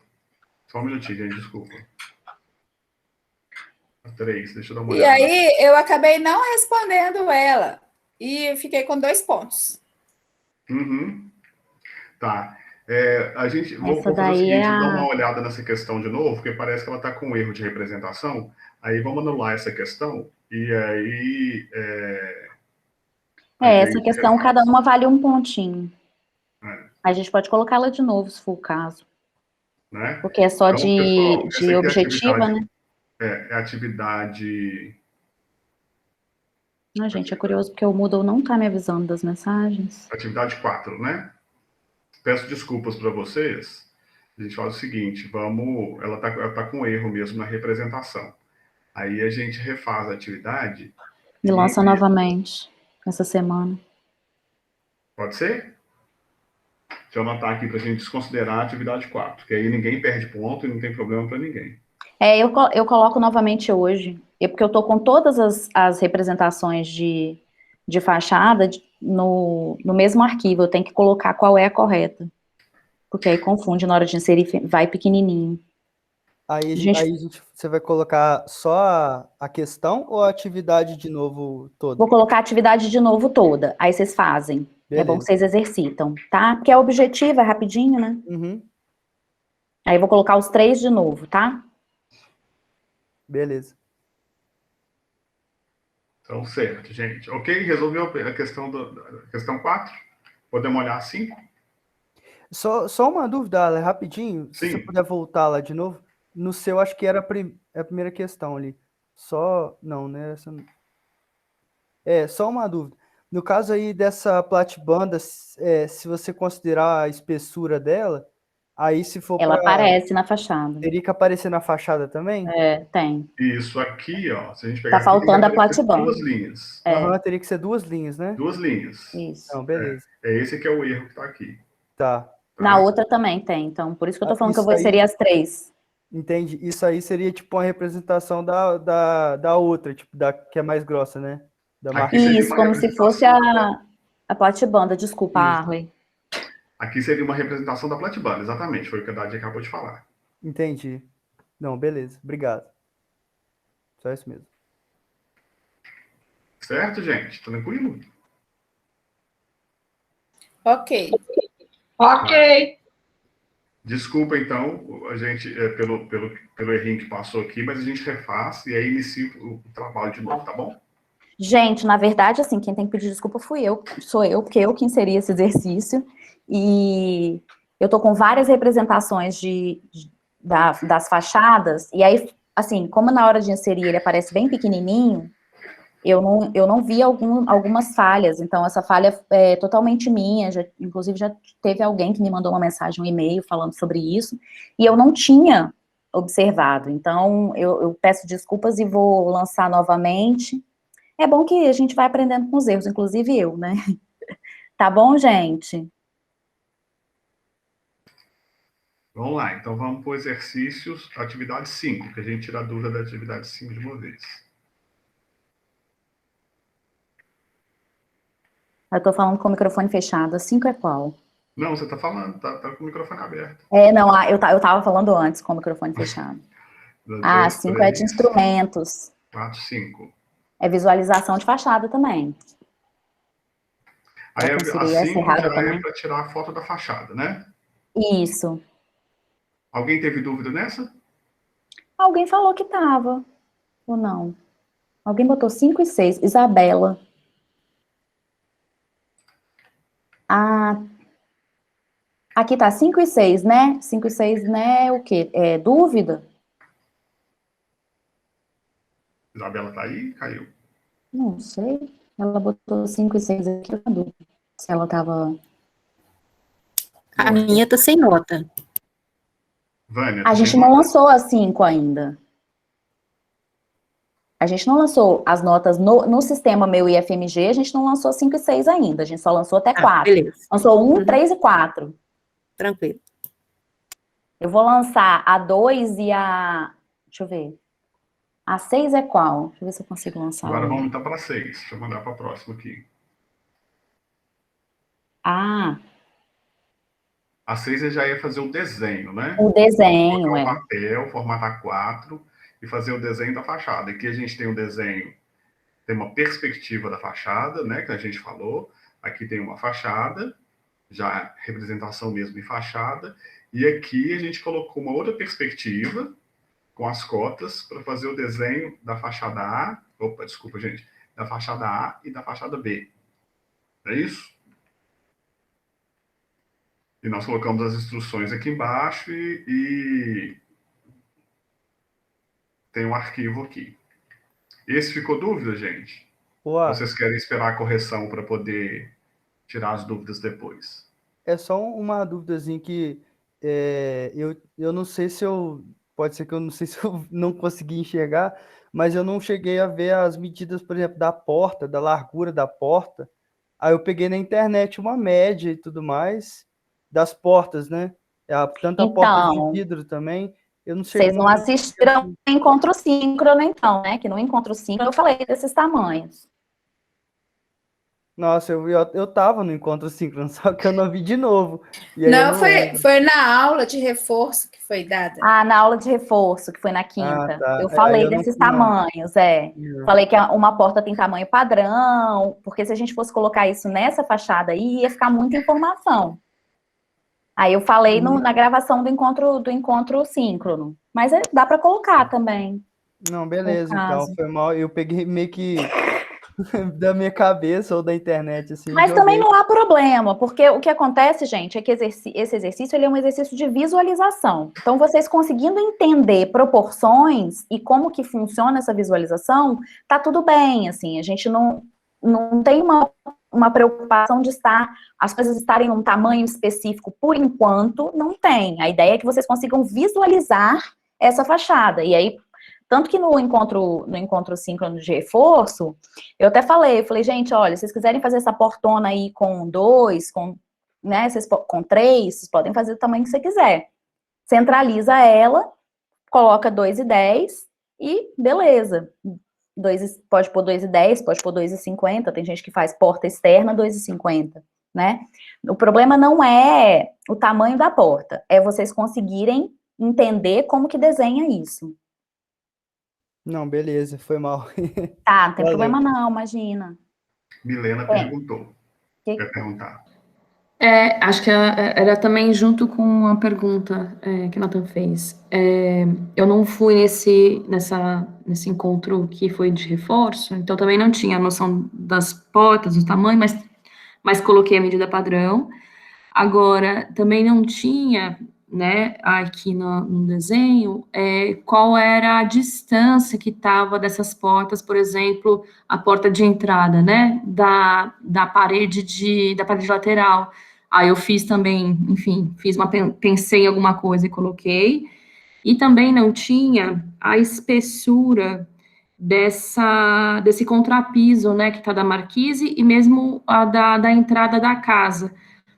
Só um minutinho, gente, desculpa. 3, deixa eu dar uma olhada. E aí, eu acabei não respondendo ela. E fiquei com 2 pontos. Tá. Vou fazer o seguinte, dar uma olhada nessa questão de novo, porque parece que ela está com erro de representação. Aí vamos anular essa questão, e aí... essa questão, cada uma vale um pontinho. A gente pode colocá-la de novo, se for o caso. Né? Porque é só então, pessoal, de objetiva, né? É atividade... Gente, é curioso, porque o Moodle não está me avisando das mensagens. Atividade 4, né? Peço desculpas para vocês. A gente faz o seguinte, ela tá com erro mesmo na representação. Aí a gente refaz a atividade. E lança novamente essa semana. Pode ser? Deixa eu anotar aqui para a gente desconsiderar a atividade 4, que aí ninguém perde ponto e não tem problema para ninguém. Eu coloco novamente hoje, porque eu estou com todas as representações de fachada no mesmo arquivo, eu tenho que colocar qual é a correta. Porque aí confunde na hora de inserir, vai pequenininho. Aí você vai colocar só a questão ou a atividade de novo toda? Vou colocar a atividade de novo toda, aí vocês fazem. Beleza. É bom que vocês exercitam, tá? Porque é objetivo, é rapidinho, né? Uhum. Aí eu vou colocar os 3 de novo, tá? Beleza. Então, certo, gente. Ok? Resolveu a questão questão 4? Podemos olhar 5? Só uma dúvida, Ale, rapidinho. Sim. Se você puder voltar lá de novo. No seu, acho que era a primeira questão ali. Não, né? Só uma dúvida. No caso aí dessa platibanda, se você considerar a espessura dela, aí se for Ela aparece na fachada. Teria que aparecer na fachada também? Tem. Isso aqui, ó. Se a gente pegar Tá faltando a aqui, tem que platibanda. 2 linhas. Teria que ser 2 linhas, né? 2 linhas. Isso. Não, beleza. É esse que é o erro que está aqui. Tá. Na outra também tem, então por isso que eu tô falando que eu vou inserir as 3. Entendi. Isso aí seria tipo uma representação da outra, tipo, que é mais grossa, né? Da marca. Isso, como se fosse a platibanda, desculpa, Arley. Aqui seria uma representação da platibanda, exatamente, foi o que a Dadi acabou de falar. Entendi. Não, beleza, obrigado. Só isso mesmo. Certo, gente? Tranquilo? Ok. Ok. Desculpa, então, a gente, pelo errinho que passou aqui, mas a gente refaz e aí inicia o trabalho de novo, tá bom? Gente, na verdade, assim, quem tem que pedir desculpa sou eu, porque eu que inseri esse exercício, e eu tô com várias representações das fachadas, e aí, assim, como na hora de inserir ele aparece bem pequenininho, eu não vi algumas falhas, então essa falha é totalmente minha, inclusive já teve alguém que me mandou uma mensagem, um e-mail falando sobre isso, e eu não tinha observado, então eu peço desculpas e vou lançar novamente. É bom que a gente vai aprendendo com os erros, inclusive eu, né? Tá bom, gente? Vamos lá, então vamos para o exercícios, atividade 5, que a gente tira a dúvida da atividade 5 de uma vez. Eu tô falando com o microfone fechado, a 5 é qual? Não, você tá falando, tá com o microfone aberto. Não, eu tava falando antes com o microfone fechado. 5 é de instrumentos. 4, 5. É visualização de fachada também. Aí a 5 já é para tirar a foto da fachada, né? Isso. Alguém teve dúvida nessa? Alguém falou que tava, ou não? Alguém botou 5 e 6. Isabela. Aqui tá 5 e 6, né? 5 e 6, né? É o quê? É dúvida? Isabela tá aí? Caiu. Não sei. Ela botou 5 e 6 aqui, eu tô dúvida. Se ela tava... A minha tá sem nota. Vânia, a gente não lançou a 5 ainda. A gente não lançou as notas no sistema meu IFMG, a gente não lançou 5 e 6 ainda, a gente só lançou até 4. Beleza. Lançou 1, 3 e 4. Tranquilo. Eu vou lançar a 2 e a... Deixa eu ver. A 6 é qual? Deixa eu ver se eu consigo lançar. Agora vamos então para 6. Deixa eu mandar para a próxima aqui. A 6 já ia fazer o desenho, né? O desenho, o papel, formatar 4 e fazer o desenho da fachada. Aqui a gente tem um desenho, tem uma perspectiva da fachada, né? Que a gente falou. Aqui tem uma fachada, já representação mesmo em fachada. E aqui a gente colocou uma outra perspectiva com as cotas para fazer o desenho da fachada A. Opa, desculpa, gente. Da fachada A e da fachada B. É isso? E nós colocamos as instruções aqui embaixo e tem um arquivo aqui. Esse ficou dúvida, gente? Ou vocês querem esperar a correção para poder tirar as dúvidas depois? É só uma duvidazinha que eu não sei se eu... Pode ser que eu não sei se eu não consegui enxergar, mas eu não cheguei a ver as medidas, por exemplo, da porta, da largura da porta. Aí eu peguei na internet uma média e tudo mais das portas, né? Tanto a porta de Então, vidro também. Eu não vocês não cheguei. assistiram ao encontro síncrono, então, né? Que no encontro síncrono eu falei desses tamanhos. Nossa, eu tava no encontro síncrono, só que eu não vi de novo. E aí eu Não, não lembro. foi na aula de reforço que foi dada. Ah, na aula de reforço, que foi na Ah, quinta, tá. eu Aí falei eu não desses fui, não. tamanhos, é. Falei que uma porta tem tamanho padrão, porque se a gente fosse colocar isso nessa fachada aí, ia ficar muita informação. Aí eu falei na gravação do encontro síncrono. Mas dá para colocar também, Não, no beleza, então. caso. Foi mal. Eu peguei meio que da minha cabeça ou da internet, assim, e Mas também joguei. não há problema, porque o que acontece, gente, é que esse exercício ele é um exercício de visualização. Então, vocês conseguindo entender proporções e como que funciona essa visualização, tá tudo bem, assim, a gente não tem uma preocupação de as coisas estarem num tamanho específico por enquanto, não tem. A ideia é que vocês consigam visualizar essa fachada, e aí, tanto que no encontro síncrono de reforço, eu até falei, gente, olha, se vocês quiserem fazer essa portona aí com 2, né, com 3, vocês podem fazer do tamanho que você quiser. Centraliza ela, coloca 2,10 e beleza. Pode pôr 2,10, pode pôr 2,50, tem gente que faz porta externa 2,50, né? O problema não é o tamanho da porta, é vocês conseguirem entender como que desenha isso. Não, beleza, foi mal. Tá, não tem Valeu. problema não, imagina. Milena perguntou. Quer perguntar? Acho que era também junto com a pergunta que Nathan fez. Eu não fui nesse encontro que foi de reforço, então também não tinha a noção das portas, do tamanho, mas coloquei a medida padrão. Agora, também não tinha, né, aqui no desenho, qual era a distância que estava dessas portas, por exemplo, a porta de entrada, né, da parede lateral. Aí eu fiz também, enfim, pensei em alguma coisa e coloquei. E também não tinha a espessura desse contrapiso, né, que está da marquise e mesmo a da entrada da casa.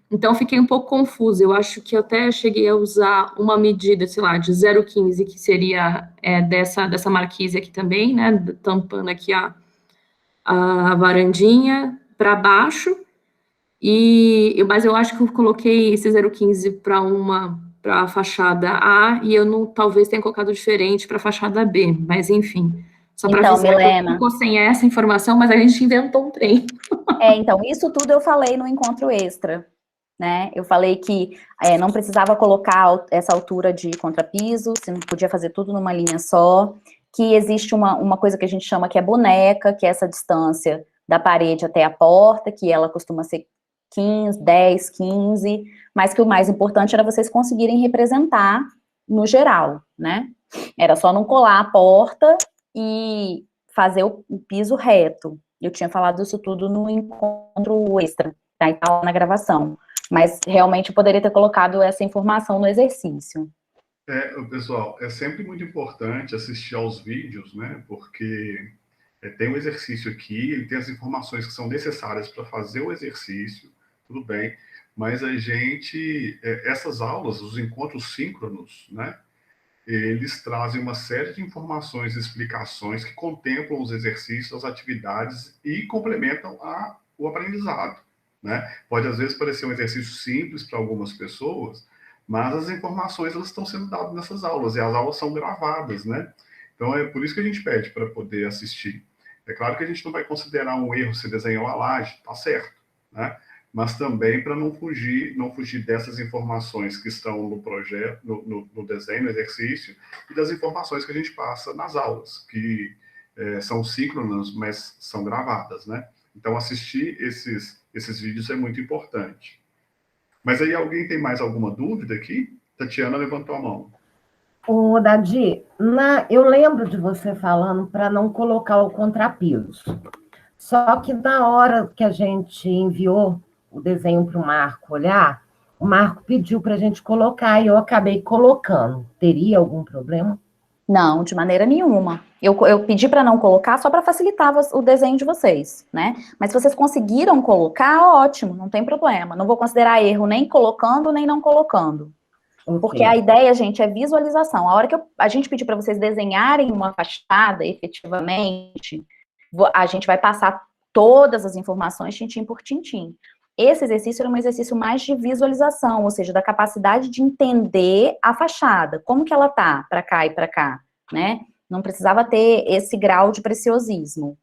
Então, fiquei um pouco confusa. Eu acho que eu até cheguei a usar uma medida, sei lá, de 0,15, que seria dessa marquise aqui também, né, tampando aqui a varandinha para baixo. Mas eu acho que eu coloquei esse 0,15 para a fachada A e eu talvez tenha colocado diferente para a fachada B, mas enfim. Só para Então, avisar, Milena, ficou sem essa informação, mas a gente inventou um trem. então, isso tudo eu falei no encontro extra, né? Eu falei que não precisava colocar essa altura de contrapiso, se não podia fazer tudo numa linha só, que existe uma coisa que a gente chama que é boneca, que é essa distância da parede até a porta, que ela costuma ser 10, 15, mas que o mais importante era vocês conseguirem representar no geral, né? Era só não colar a porta e fazer o piso reto. Eu tinha falado isso tudo no encontro extra, tá? Então, na gravação. Mas, realmente, eu poderia ter colocado essa informação no exercício. Pessoal, é sempre muito importante assistir aos vídeos, né? Porque tem um exercício aqui, ele tem as informações que são necessárias para fazer o exercício, tudo bem, mas essas aulas, os encontros síncronos, né? Eles trazem uma série de informações e explicações que contemplam os exercícios, as atividades e complementam o aprendizado, né? Pode, às vezes, parecer um exercício simples para algumas pessoas, mas as informações elas estão sendo dadas nessas aulas, e as aulas são gravadas, né? Então, é por isso que a gente pede para poder assistir. É claro que a gente não vai considerar um erro se desenhou a laje, tá certo, né? Mas também para não fugir dessas informações que estão no projeto, no desenho, no exercício, e das informações que a gente passa nas aulas, que são síncronas, mas são gravadas, né? Então, assistir esses vídeos é muito importante. Mas aí, alguém tem mais alguma dúvida aqui? Tatiana levantou a mão. Ô, Dadi, eu lembro de você falando para não colocar o contrapiso. Só que na hora que a gente enviou o desenho para o Marco olhar, O Marco pediu para a gente colocar e eu acabei colocando. Teria algum problema? Não, de maneira nenhuma. Eu pedi para não colocar só para facilitar o desenho de vocês, né? Mas se vocês conseguiram colocar, ótimo, não tem problema. Não vou considerar erro nem colocando, nem não colocando. Porque a ideia, gente, é visualização. A hora que a gente pedir para vocês desenharem uma fachada, efetivamente, a gente vai passar todas as informações, tintim por tintim. Esse exercício era um exercício mais de visualização, ou seja, da capacidade de entender a fachada, como que ela tá, para cá e para cá, né? Não precisava ter esse grau de preciosismo,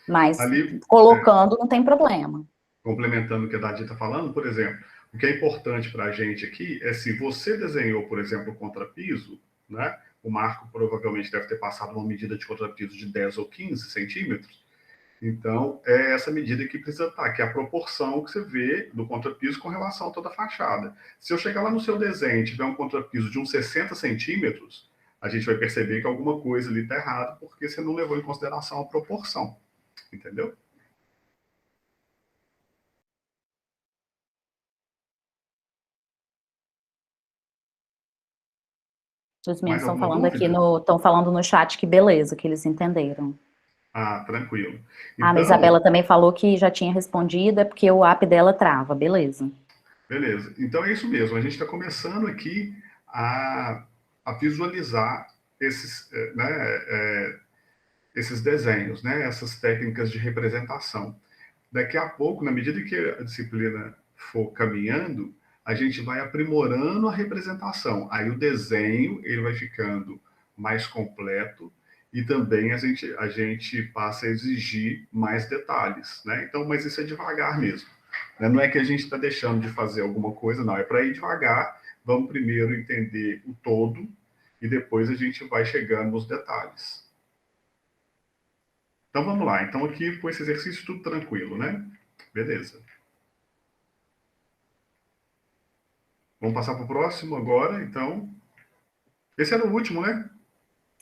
mas ali, colocando não tem problema. Complementando o que a Dadi está falando, por exemplo, o que é importante para a gente aqui é se você desenhou, por exemplo, o contrapiso, né? O Marco provavelmente deve ter passado uma medida de contrapiso de 10 ou 15 centímetros. Então, é essa medida que precisa estar, que é a proporção que você vê do contrapiso com relação a toda a fachada. Se eu chegar lá no seu desenho e tiver um contrapiso de uns 60 centímetros, a gente vai perceber que alguma coisa ali está errada, porque você não levou em consideração a proporção. Entendeu? Os meninos estão falando aqui estão falando no chat que beleza, que eles entenderam. Ah, tranquilo. Então, a Isabela também falou que já tinha respondido, é porque o app dela trava, beleza. Beleza, então é isso mesmo, a gente está começando aqui a visualizar esses, esses desenhos, né, essas técnicas de representação. Daqui a pouco, na medida que a disciplina for caminhando, a gente vai aprimorando a representação. Aí o desenho ele vai ficando mais completo e também a gente passa a exigir mais detalhes, né? Então, mas isso é devagar mesmo. Né? Não é que a gente está deixando de fazer alguma coisa, não. É para ir devagar. Vamos primeiro entender o todo e depois a gente vai chegando nos detalhes. Então, vamos lá. Então, aqui, com esse exercício, tudo tranquilo, né? Beleza. Vamos passar para o próximo agora, então. Esse era o último, né?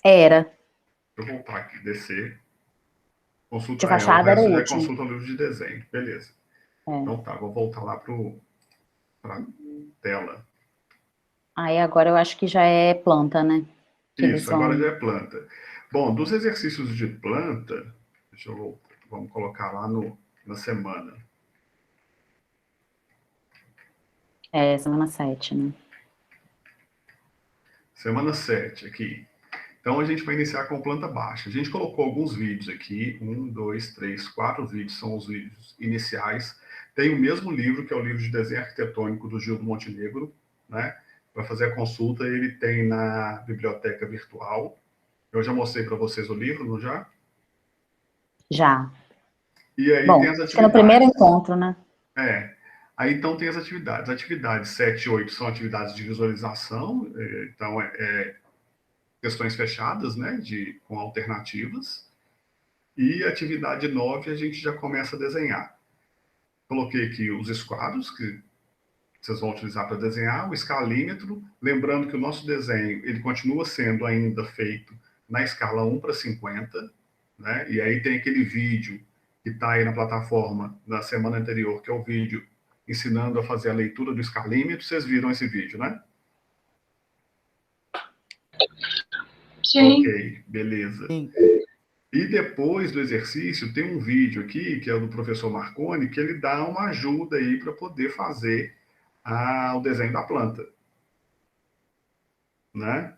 Era. Deixa eu voltar aqui, descer. Consulta, de fachada era o último. Consulta o livro de desenho. Beleza. Então tá, vou voltar lá para a tela. Aí agora eu acho que já é planta, né? Isso, agora já é planta. Bom, dos exercícios de planta, vamos colocar lá na semana. Semana 7, né? Semana 7, aqui. Então, a gente vai iniciar com planta baixa. A gente colocou alguns vídeos aqui, 1, 2, 3, 4 vídeos, são os vídeos iniciais. Tem o mesmo livro, que é o livro de desenho arquitetônico do Gildo Montenegro, né? Para fazer a consulta, ele tem na biblioteca virtual. Eu já mostrei para vocês o livro, não já? Já. E aí bom, tem as atividades. Acho que é no primeiro encontro, né? Aí então tem as atividades. Atividades 7 e 8 são atividades de visualização, então questões fechadas, né, com alternativas. E atividade 9 a gente já começa a desenhar. Coloquei aqui os esquadros que vocês vão utilizar para desenhar, o escalímetro, lembrando que o nosso desenho ele continua sendo ainda feito na escala 1:50, né? E aí tem aquele vídeo que está aí na plataforma da semana anterior, que é o vídeo ensinando a fazer a leitura do escalímetro. Vocês viram esse vídeo, né? Sim. Ok, beleza. Sim. E depois do exercício, tem um vídeo aqui, que é do professor Marconi, que ele dá uma ajuda aí para poder fazer o desenho da planta. Né?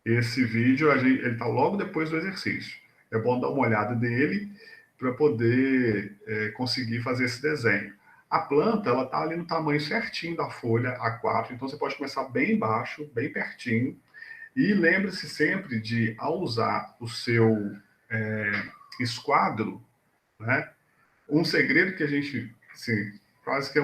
Esse vídeo, ele está logo depois do exercício. É bom dar uma olhada nele para poder conseguir fazer esse desenho. A planta, ela está ali no tamanho certinho da folha A4, então você pode começar bem baixo, bem pertinho. E lembre-se sempre de, ao usar o seu esquadro, né, um segredo que a gente, assim, quase que é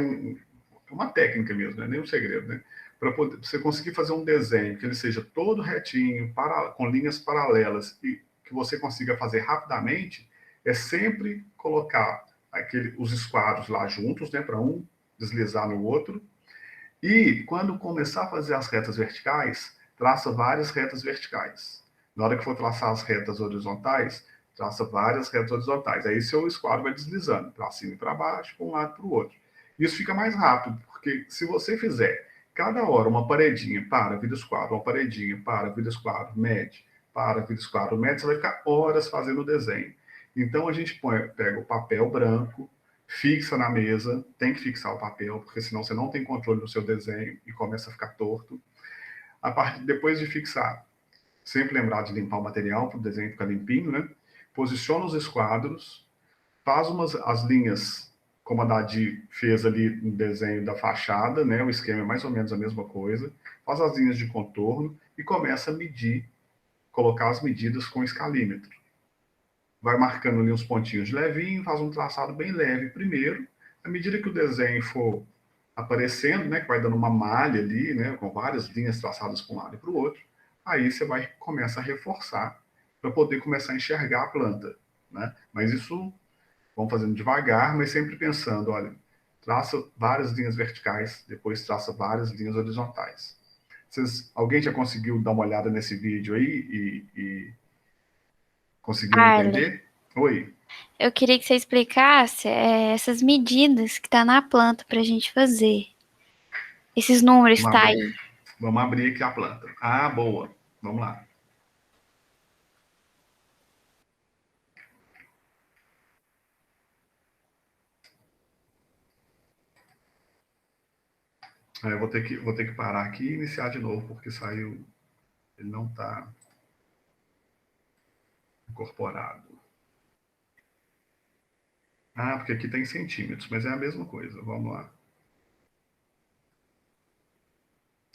uma técnica mesmo, não é nem um segredo, né? Para você conseguir fazer um desenho que ele seja todo retinho, com linhas paralelas e que você consiga fazer rapidamente, é sempre colocar os esquadros lá juntos, né, para um deslizar no outro. E quando começar a fazer as retas verticais, traça várias retas verticais. Na hora que for traçar as retas horizontais, traça várias retas horizontais. Aí seu esquadro vai deslizando para cima e para baixo, para um lado e para o outro. Isso fica mais rápido, porque se você fizer cada hora uma paredinha, para, vira esquadro, uma paredinha, para, vira esquadro, mede, para, vira esquadro, mede, você vai ficar horas fazendo o desenho. Então, a gente pega o papel branco, fixa na mesa, tem que fixar o papel, porque senão você não tem controle do seu desenho e começa a ficar torto. Depois de fixar, sempre lembrar de limpar o material para o desenho ficar limpinho, né? Posiciona os esquadros, faz as linhas, como a Dadi fez ali no desenho da fachada, né? O esquema é mais ou menos a mesma coisa. Faz as linhas de contorno e começa a medir, colocar as medidas com escalímetro. Vai marcando ali uns pontinhos de levinho, faz um traçado bem leve primeiro. À medida que o desenho for aparecendo, né, que vai dando uma malha ali, né, com várias linhas traçadas para um lado e para o outro, aí você vai começar a reforçar para poder começar a enxergar a planta, né? Mas isso vamos fazendo devagar, mas sempre pensando, olha, traça várias linhas verticais, depois traça várias linhas horizontais. Alguém já conseguiu dar uma olhada nesse vídeo aí e conseguiu Arlen, entender? Oi. eu queria que você explicasse essas medidas que tá na planta para a gente fazer. Esses números que tá aí. Vamos abrir aqui a planta. Ah, boa. Vamos lá. Eu vou ter que parar aqui e iniciar de novo, porque saiu. Ele não está incorporado. Ah, porque aqui tem centímetros, mas é a mesma coisa. Vamos lá.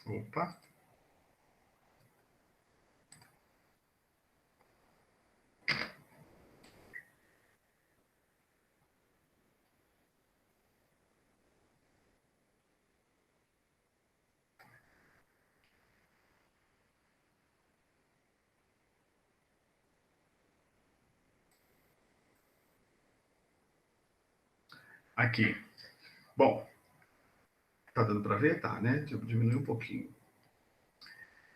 Opa. Aqui. Bom, tá dando para ver? Tá, né? Deixa eu diminuir um pouquinho.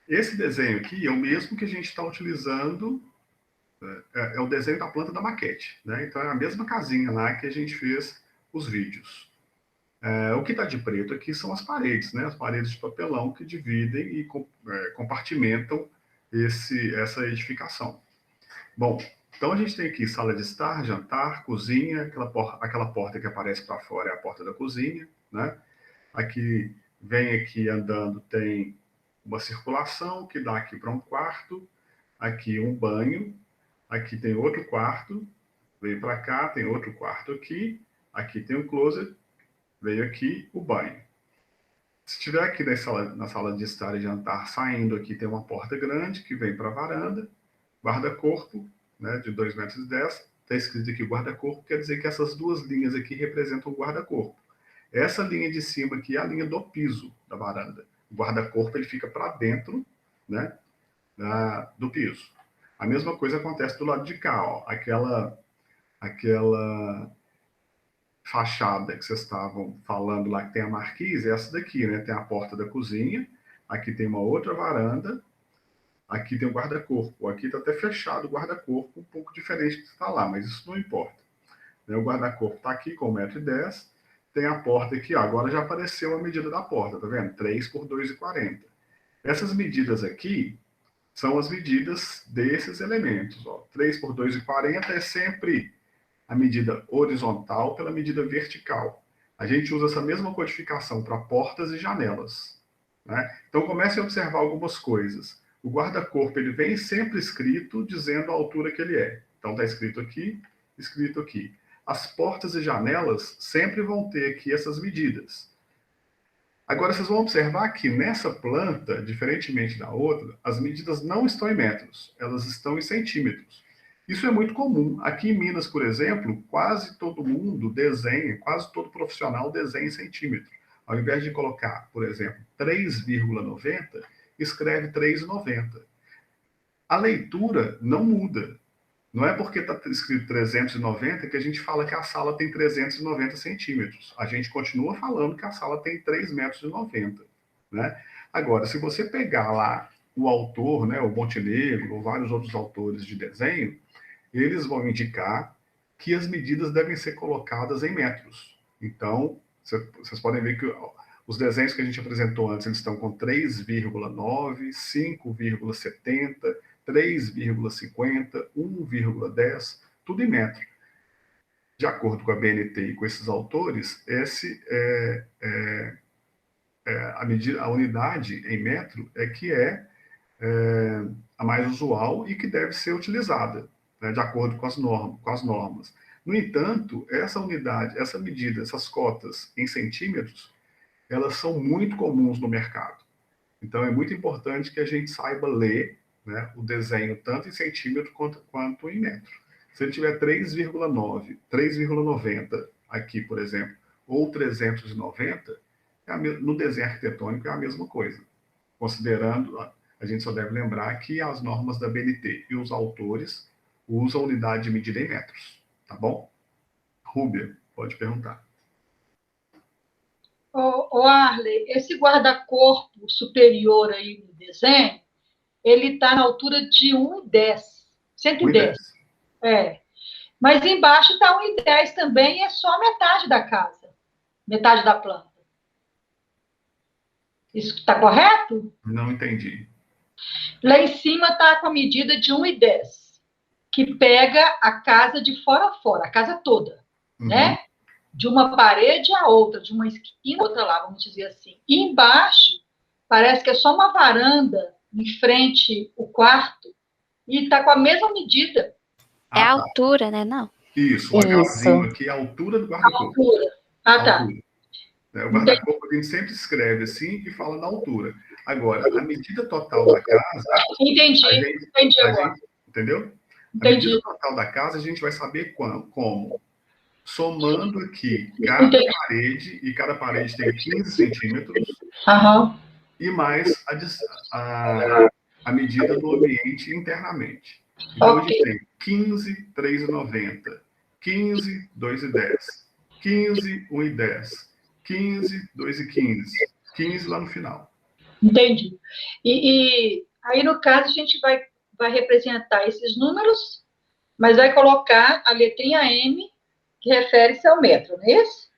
Esse desenho aqui é o mesmo que a gente está utilizando, é o desenho da planta da maquete, né? Então é a mesma casinha lá que a gente fez os vídeos. O que está de preto aqui são as paredes, né? As paredes de papelão que dividem e compartimentam essa edificação. Bom, então a gente tem aqui sala de estar, jantar, cozinha, aquela porta que aparece para fora é a porta da cozinha, né? Aqui, vem aqui andando, tem uma circulação que dá aqui para um quarto, aqui um banho, aqui tem outro quarto, veio para cá, tem outro quarto aqui tem um closet, veio aqui o banho. Se estiver aqui na sala de estar e jantar, saindo aqui tem uma porta grande que vem para a varanda, guarda-corpo, né, de 2,10 metros, está escrito aqui guarda-corpo, quer dizer que essas duas linhas aqui representam o guarda-corpo. Essa linha de cima aqui é a linha do piso da varanda. O guarda-corpo ele fica para dentro, né, do piso. A mesma coisa acontece do lado de cá, ó, aquela fachada que vocês estavam falando lá, que tem a marquise, é essa daqui, né? Tem a porta da cozinha, aqui tem uma outra varanda, aqui tem o guarda-corpo. Aqui está até fechado o guarda-corpo, um pouco diferente do que está lá, mas isso não importa. O guarda-corpo está aqui com 1,10 m, tem a porta aqui, ó, agora já apareceu a medida da porta, tá vendo? 3 por 2,40. Essas medidas aqui são as medidas desses elementos, ó. 3 por 2,40 é sempre a medida horizontal pela medida vertical. A gente usa essa mesma codificação para portas e janelas, né? Então comece a observar algumas coisas. O guarda-corpo ele vem sempre escrito dizendo a altura que ele é. Então está escrito aqui, escrito aqui. As portas e janelas sempre vão ter aqui essas medidas. Agora vocês vão observar que nessa planta, diferentemente da outra, as medidas não estão em metros, elas estão em centímetros. Isso é muito comum. Aqui em Minas, por exemplo, quase todo mundo desenha, quase todo profissional desenha em centímetro. Ao invés de colocar, por exemplo, 3,90, escreve 3,90. A leitura não muda. Não é porque está escrito 390 que a gente fala que a sala tem 390 centímetros. A gente continua falando que a sala tem 3,90 metros, né? Agora, se você pegar lá o autor, né, o Montenegro, ou vários outros autores de desenho, eles vão indicar que as medidas devem ser colocadas em metros. Então, vocês podem ver que Os desenhos que a gente apresentou antes, eles estão com 3,9, 5,70, 3,50, 1,10, tudo em metro. De acordo com a BNT e com esses autores, a unidade em metro é que é a mais usual e que deve ser utilizada, né, de acordo com as normas. No entanto, essa unidade, essa medida, essas cotas em centímetros, elas são muito comuns no mercado. Então, é muito importante que a gente saiba ler, né, o desenho tanto em centímetro quanto em metro. Se ele tiver 3,9, 3,90 aqui, por exemplo, ou 390, no desenho arquitetônico é a mesma coisa. Considerando, a gente só deve lembrar que as normas da BNT e os autores usam a unidade de medida em metros, tá bom? Rúbia, pode perguntar. Arley, esse guarda-corpo superior aí no desenho, ele está na altura de 1,10. 110. Mas embaixo está 1,10 também, e é só metade da casa. Metade da planta. Isso está correto? Não entendi. Lá em cima está com a medida de 1,10, que pega a casa de fora a fora, a casa toda, né? De uma parede a outra, de uma esquina a outra lá, vamos dizer assim. E embaixo, parece que é só uma varanda em frente ao quarto e está com a mesma medida. É a altura, né? Não? Isso, o Hzinho aqui é a altura do guarda-corpo. Tá. O guarda-corpo a gente sempre escreve assim e fala na altura. Agora, a medida total da casa... Entendi agora. Entendeu? Entendi. A medida total da casa a gente vai saber como? Somando aqui cada parede, e cada parede tem 15 centímetros, e mais a medida do ambiente internamente. Então, a gente tem 15, 3,90, 15, 2,10, 15, 1,10, 15, 2,15, 15 lá no final. Entendi. E aí, no caso, a gente vai representar esses números, mas vai colocar a letrinha M, que refere-se ao metro, não é isso?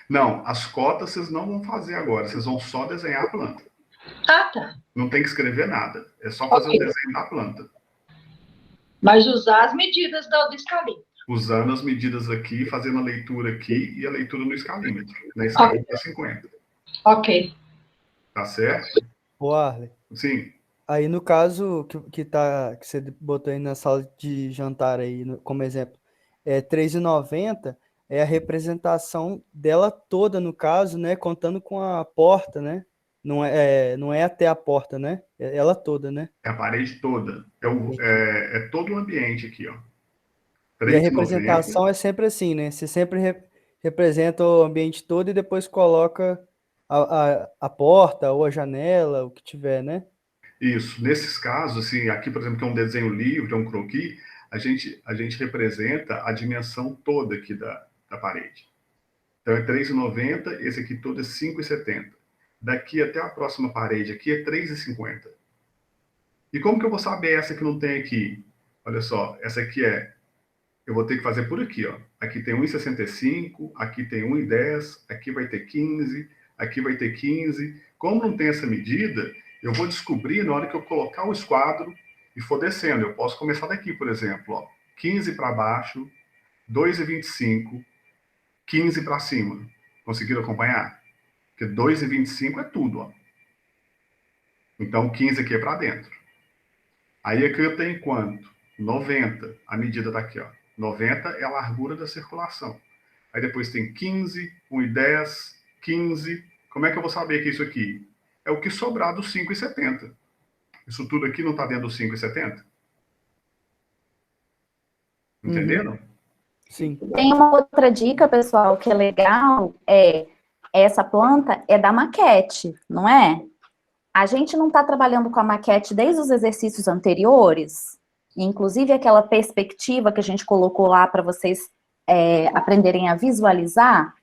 Não, as cotas vocês não vão fazer agora, vocês vão só desenhar a planta. Tá. Não tem que escrever nada, é só fazer o desenho da planta. Mas usar as medidas do escalímetro. Usando as medidas aqui, fazendo a leitura aqui e a leitura no escalímetro. Na escala é 50. Ok. Tá certo? Ô, Arley. Sim. Aí, no caso que você botou aí na sala de jantar aí, como exemplo, 3,90 é a representação dela toda, no caso, né? Contando com a porta, né? Não é até a porta, né? É ela toda, né? É a parede toda. É todo o ambiente aqui, ó. 3,90. E a representação é sempre assim, né? Você sempre representa o ambiente todo e depois coloca a porta ou a janela, o que tiver, né? Isso. Nesses casos, assim, aqui, por exemplo, que é um desenho livre, é um croquis, a gente representa a dimensão toda aqui da parede. Então, é 3,90, esse aqui todo é 5,70. Daqui até a próxima parede aqui é 3,50. E como que eu vou saber essa que não tem aqui? Olha só, essa aqui eu vou ter que fazer por aqui, ó. Aqui tem 1,65, aqui tem 1,10, aqui vai ter 15, aqui vai ter 15. Como não tem essa medida, eu vou descobrir na hora que eu colocar o esquadro e for descendo. Eu posso começar daqui, por exemplo, ó. 15 para baixo, 2,25, 15 para cima. Conseguiram acompanhar? Porque 2,25 é tudo, ó. Então, 15 aqui é para dentro. Aí aqui eu tenho quanto? 90. A medida tá aqui, ó. 90 é a largura da circulação. Aí depois tem 15, 1,10, 15. Como é que eu vou saber que isso aqui é o que sobrar dos 5,70? Isso tudo aqui não está dentro dos 5,70? Entenderam? Sim. Tem uma outra dica, pessoal, que é legal, essa planta é da maquete, não é? A gente não está trabalhando com a maquete desde os exercícios anteriores, inclusive aquela perspectiva que a gente colocou lá para vocês aprenderem a visualizar.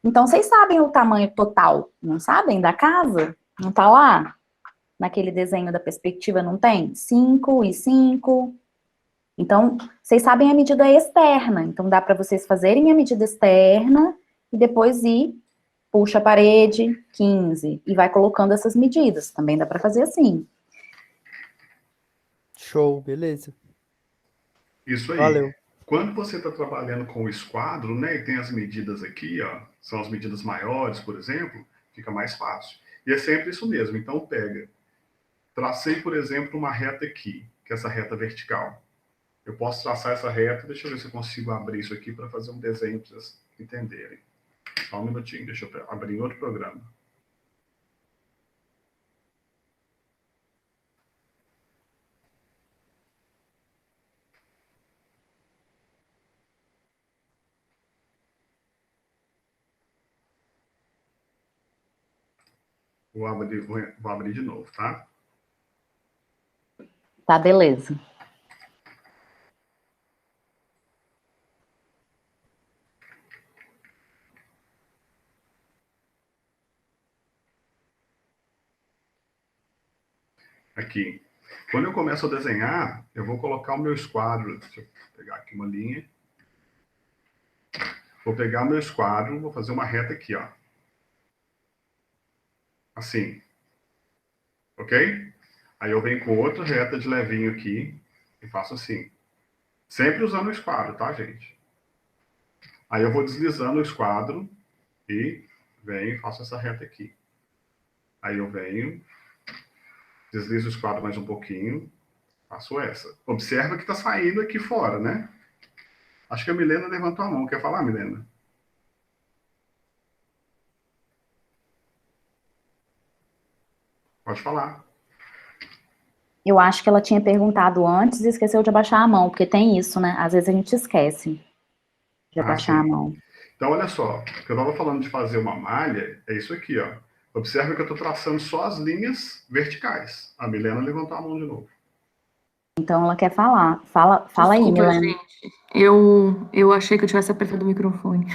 Então, vocês sabem o tamanho total, não sabem, da casa? Não está lá? Naquele desenho da perspectiva, não tem? 5 e 5. Então, vocês sabem a medida externa. Então, dá para vocês fazerem a medida externa e depois ir puxa a parede, 15, e vai colocando essas medidas. Também dá para fazer assim. Show, beleza. Isso aí. Valeu. Quando você está trabalhando com o esquadro, né, e tem as medidas aqui, ó, são as medidas maiores, por exemplo, fica mais fácil. E é sempre isso mesmo. Então, pega. Tracei, por exemplo, uma reta aqui, que é essa reta vertical. Eu posso traçar essa reta, deixa eu ver se eu consigo abrir isso aqui para fazer um desenho para vocês entenderem. Só um minutinho, deixa eu abrir outro programa. Vou abrir de novo, tá? Tá, beleza. Aqui. Quando eu começo a desenhar, eu vou colocar o meu esquadro. Deixa eu pegar aqui uma linha. Vou pegar o meu esquadro, vou fazer uma reta aqui, ó. Assim. Ok? Aí eu venho com outra reta de levinho aqui e faço assim. Sempre usando o esquadro, tá, gente? Aí eu vou deslizando o esquadro e venho e faço essa reta aqui. Aí eu venho, deslizo o esquadro mais um pouquinho, faço essa. Observa que está saindo aqui fora, né? Acho que a Milena levantou a mão. Quer falar, Milena? Pode falar. Eu acho que ela tinha perguntado antes e esqueceu de abaixar a mão, porque tem isso, né? Às vezes a gente esquece de abaixar a mão. Então, olha só. O que eu estava falando de fazer uma malha é isso aqui, ó. Observa que eu estou traçando só as linhas verticais. A Milena levantou a mão de novo. Então, ela quer falar. Fala Desculpa, aí, Milena. gente. Eu achei que eu tivesse apertado o microfone.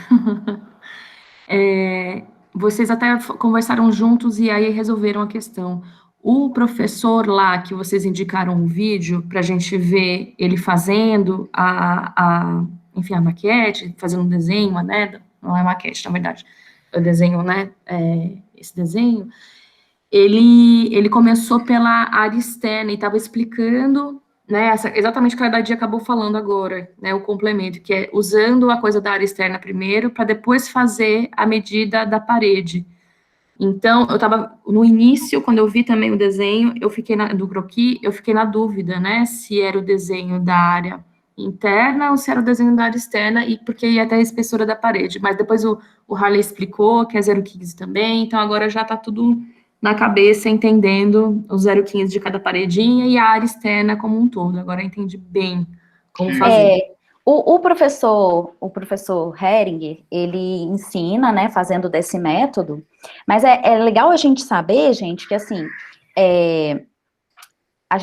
Vocês até conversaram juntos e aí resolveram a questão. O professor lá, que vocês indicaram o vídeo para a gente ver ele fazendo enfim, a maquete, fazendo um desenho, né? Não é maquete, na verdade. É o desenho, né? Esse desenho. Ele começou pela área externa e estava explicando, né, exatamente o que a Dadi acabou falando agora, né, o complemento, que é usando a coisa da área externa primeiro, para depois fazer a medida da parede. Então, eu estava, no início, quando eu vi também o desenho, do croquis, eu fiquei na dúvida, né, se era o desenho da área interna ou se era o desenho da área externa, e porque ia até a espessura da parede, mas depois o Harley explicou que é 0,15 também, então agora já está tudo na cabeça, entendendo o 0,15 de cada paredinha e a área externa como um todo. Agora eu entendi bem como fazer. O professor Heringer, ele ensina, né, fazendo desse método, mas é legal a gente saber, gente, que assim, a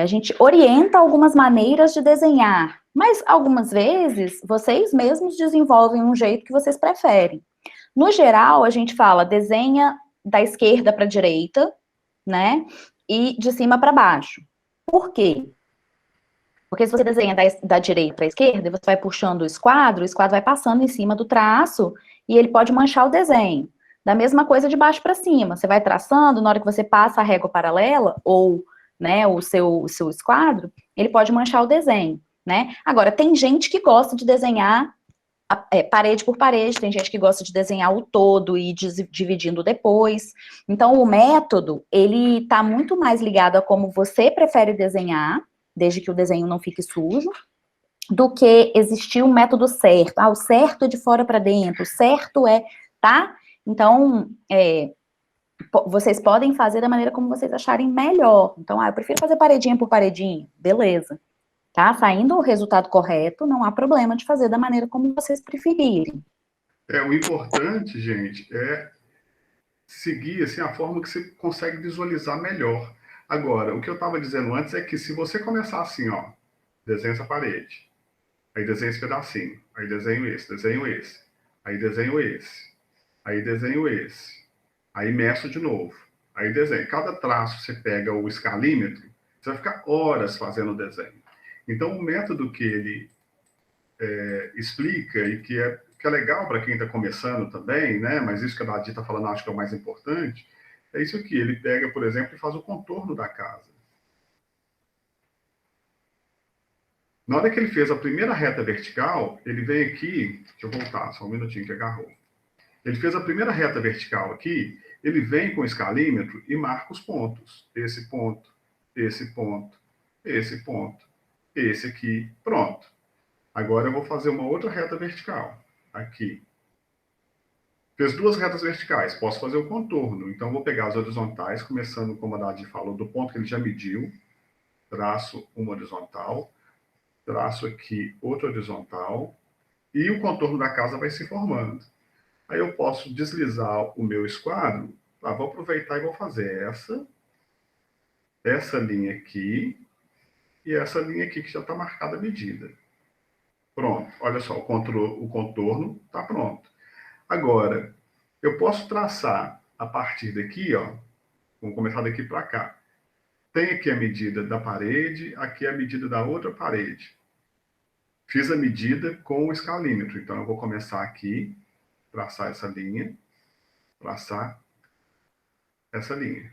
gente orienta algumas maneiras de desenhar, mas algumas vezes vocês mesmos desenvolvem um jeito que vocês preferem. No geral, a gente fala, desenha da esquerda para a direita, né, e de cima para baixo. Por quê? Porque se você desenha da direita para a esquerda, você vai puxando o esquadro vai passando em cima do traço e ele pode manchar o desenho. Da mesma coisa de baixo para cima, você vai traçando, na hora que você passa a régua paralela, ou, né, o seu esquadro, ele pode manchar o desenho, né? Agora, tem gente que gosta de desenhar parede por parede, tem gente que gosta de desenhar o todo e dividindo depois. Então, o método, ele está muito mais ligado a como você prefere desenhar, desde que o desenho não fique sujo, do que existir um método certo. O certo é de fora para dentro, o certo é, tá? Então, vocês podem fazer da maneira como vocês acharem melhor. Então, eu prefiro fazer paredinha por paredinha, beleza. Tá? Saindo o resultado correto, não há problema de fazer da maneira como vocês preferirem. O importante, gente, é seguir assim, a forma que você consegue visualizar melhor. Agora, o que eu estava dizendo antes é que se você começar assim, ó, desenha essa parede, aí desenha esse pedacinho, aí desenho esse, aí desenho esse, aí desenho esse, aí meço de novo, aí desenho. Cada traço você pega o escalímetro, você vai ficar horas fazendo o desenho. Então, o método que ele explica e que é que é legal para quem está começando também, né? Mas isso que a Dadi está falando, acho que é o mais importante, é isso aqui. Ele pega, por exemplo, e faz o contorno da casa. Na hora que ele fez a primeira reta vertical, ele veio aqui, deixa eu voltar, só um minutinho que agarrou. Ele fez a primeira reta vertical aqui, ele vem com o escalímetro e marca os pontos. Esse ponto, esse ponto, esse ponto, esse aqui, pronto. Agora eu vou fazer uma outra reta vertical, aqui. Fez duas retas verticais, posso fazer o contorno. Então, vou pegar as horizontais, começando, como a Dadi falou, do ponto que ele já mediu, traço uma horizontal, traço aqui outra horizontal, e o contorno da casa vai se formando. Aí eu posso deslizar o meu esquadro, vou aproveitar e vou fazer essa linha aqui, e essa linha aqui que já está marcada a medida. Pronto, olha só, o contorno está pronto. Agora, eu posso traçar a partir daqui, ó, vamos começar daqui para cá. Tem aqui a medida da parede, aqui a medida da outra parede. Fiz a medida com o escalímetro, então eu vou começar aqui, traçar essa linha, traçar essa linha.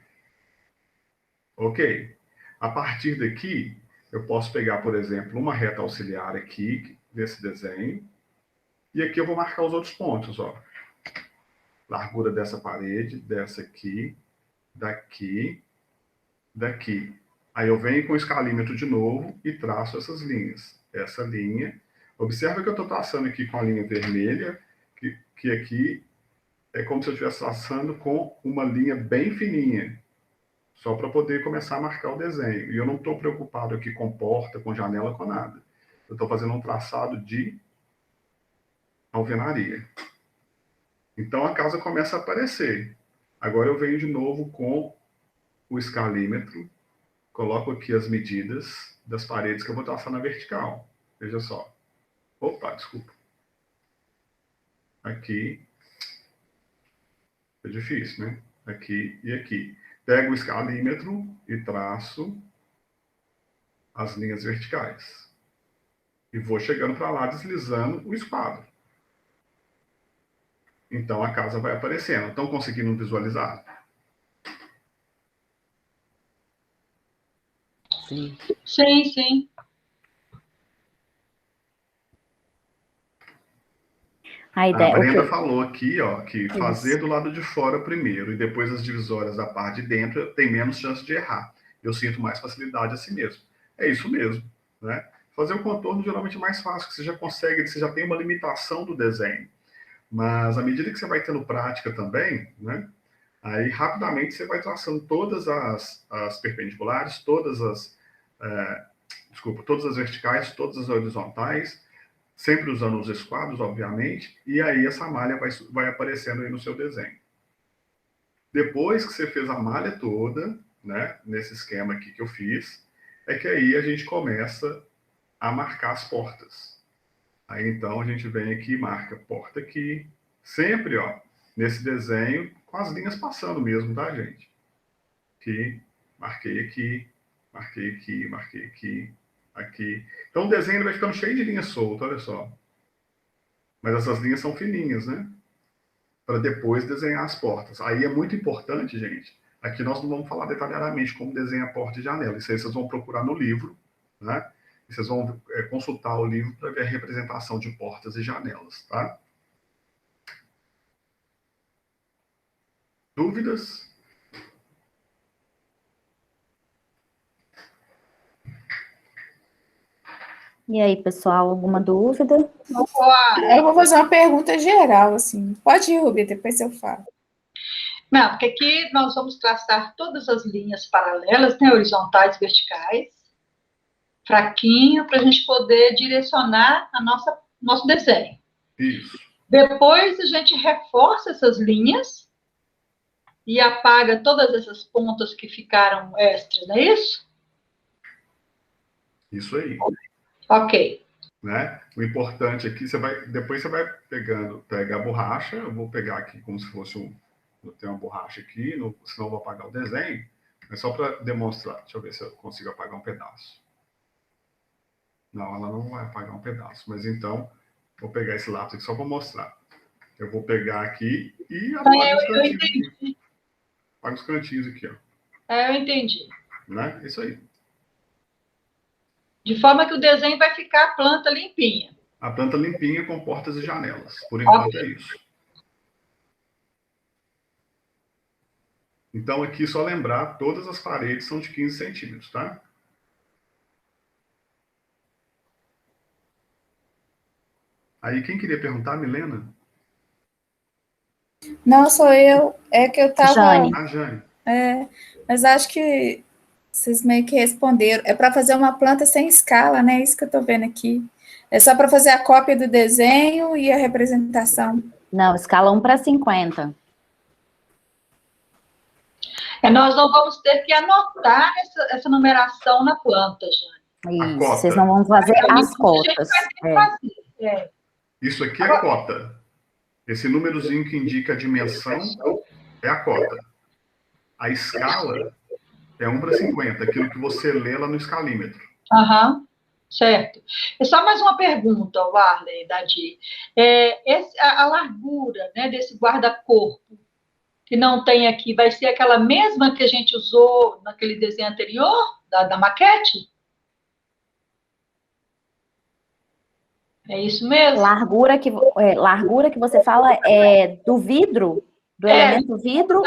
Ok. A partir daqui, eu posso pegar, por exemplo, uma reta auxiliar aqui, desse desenho, e aqui eu vou marcar os outros pontos, ó. Largura dessa parede, dessa aqui, daqui, daqui. Aí eu venho com o escalímetro de novo e traço essas linhas. Essa linha. Observa que eu estou traçando aqui com a linha vermelha, que aqui é como se eu estivesse traçando com uma linha bem fininha, só para poder começar a marcar o desenho. E eu não estou preocupado aqui com porta, com janela, com nada. Eu estou fazendo um traçado de alvenaria. Então a casa começa a aparecer. Agora eu venho de novo com o escalímetro, coloco aqui as medidas das paredes que eu vou traçar na vertical. Veja só. Opa, desculpa. Aqui. É difícil, né? Aqui e aqui. Pego o escalímetro e traço as linhas verticais. E vou chegando para lá, deslizando o esquadro. Então a casa vai aparecendo. Estão conseguindo visualizar? Sim. Sim, sim. A A ideia, Brenda ok. falou aqui, ó, que fazer do lado de fora primeiro e depois as divisórias da parte de dentro tem menos chance de errar. Eu sinto mais facilidade assim mesmo. É isso mesmo, né? Fazer o contorno geralmente é mais fácil, que você já consegue, você já tem uma limitação do desenho. Mas à medida que você vai tendo prática também, né? Aí rapidamente você vai traçando todas as perpendiculares, todas as verticais, todas as horizontais, sempre usando os esquadros, obviamente, e aí essa malha vai aparecendo aí no seu desenho. Depois que você fez a malha toda, né, nesse esquema aqui que eu fiz, é que aí a gente começa a marcar as portas. Aí então a gente vem aqui e marca porta aqui, sempre, ó, nesse desenho, com as linhas passando mesmo, tá, gente? Aqui, marquei aqui, marquei aqui, marquei aqui, aqui. Então o desenho vai ficando cheio de linhas soltas, olha só. Mas essas linhas são fininhas, né? Para depois desenhar as portas. Aí é muito importante, gente. Aqui nós não vamos falar detalhadamente como desenhar porta e janela. Isso aí vocês vão procurar no livro, né? E vocês vão consultar o livro para ver a representação de portas e janelas, tá? Dúvidas? E aí, pessoal, alguma dúvida? Eu vou fazer uma pergunta geral, assim. Pode ir, Rubi, depois eu falo. Não, porque aqui nós vamos traçar todas as linhas paralelas, né, horizontais, verticais, fraquinho, para a gente poder direcionar nosso desenho. Isso. Depois a gente reforça essas linhas e apaga todas essas pontas que ficaram extras, não é isso? Isso aí. Ok. Né? O importante aqui, depois você vai pega a borracha, eu vou pegar aqui como se fosse eu tenho uma borracha aqui, senão eu vou apagar o desenho, é só para demonstrar. Deixa eu ver se eu consigo apagar um pedaço. Não, ela não vai apagar um pedaço, mas então, Vou pegar esse lápis aqui só para mostrar. Eu vou pegar aqui e Eu apago os cantinhos. entendi. Apago os cantinhos aqui, ó. Eu entendi. Né? Isso aí. De forma que o desenho vai ficar a planta limpinha. A planta limpinha com portas e janelas. Por enquanto é isso. Então, aqui, só lembrar, todas as paredes são de 15 centímetros, tá? Aí, quem queria perguntar, Milena? Não, sou eu. É que eu estava. Jane. A Jane. Mas acho que vocês meio que responderam. É para fazer uma planta sem escala, né? Isso que eu estou vendo aqui. É só para fazer a cópia do desenho e a representação. Não, escala 1:50. Nós não vamos ter que anotar essa numeração na planta, Jane. Isso, vocês não vão fazer as cotas. Isso aqui é a cota. Esse númerozinho que indica a dimensão é a cota. A escala é 1:50, aquilo que você lê lá no escalímetro. Certo. É só mais uma pergunta, Warley, Dadi. A largura, né, desse guarda-corpo que não tem aqui, vai ser aquela mesma que a gente usou naquele desenho anterior, da maquete? É isso mesmo? Largura que você fala é do vidro? Do elemento vidro?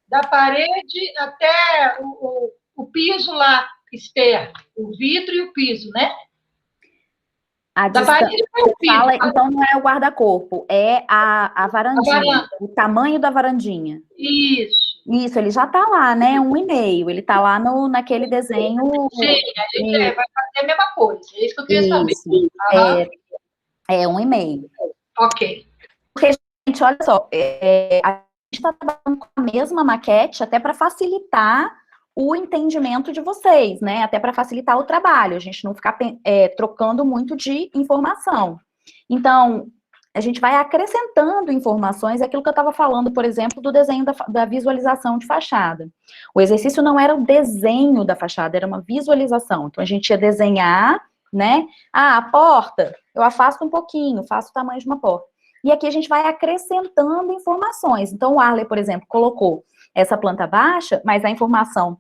Da parede até o piso lá externo. O vidro e o piso, né? Da parede para o piso. Então não é o guarda-corpo, é a varandinha, o tamanho da varandinha. Isso, ele já está lá, né? 1,5. Ele está lá naquele desenho. Sim, a gente vai fazer a mesma coisa. É isso que eu queria saber. É 1,5. Ok. Porque, gente, olha só, a gente está trabalhando com a mesma maquete até para facilitar o entendimento de vocês, né? Até para facilitar o trabalho, a gente não ficar trocando muito de informação. Então, a gente vai acrescentando informações, aquilo que eu estava falando, por exemplo, do desenho da visualização de fachada. O exercício não era o desenho da fachada, era uma visualização. Então, a gente ia desenhar, né? A porta, eu afasto um pouquinho, faço o tamanho de uma porta. E aqui a gente vai acrescentando informações. Então, o Arley, por exemplo, colocou essa planta baixa, mas a informação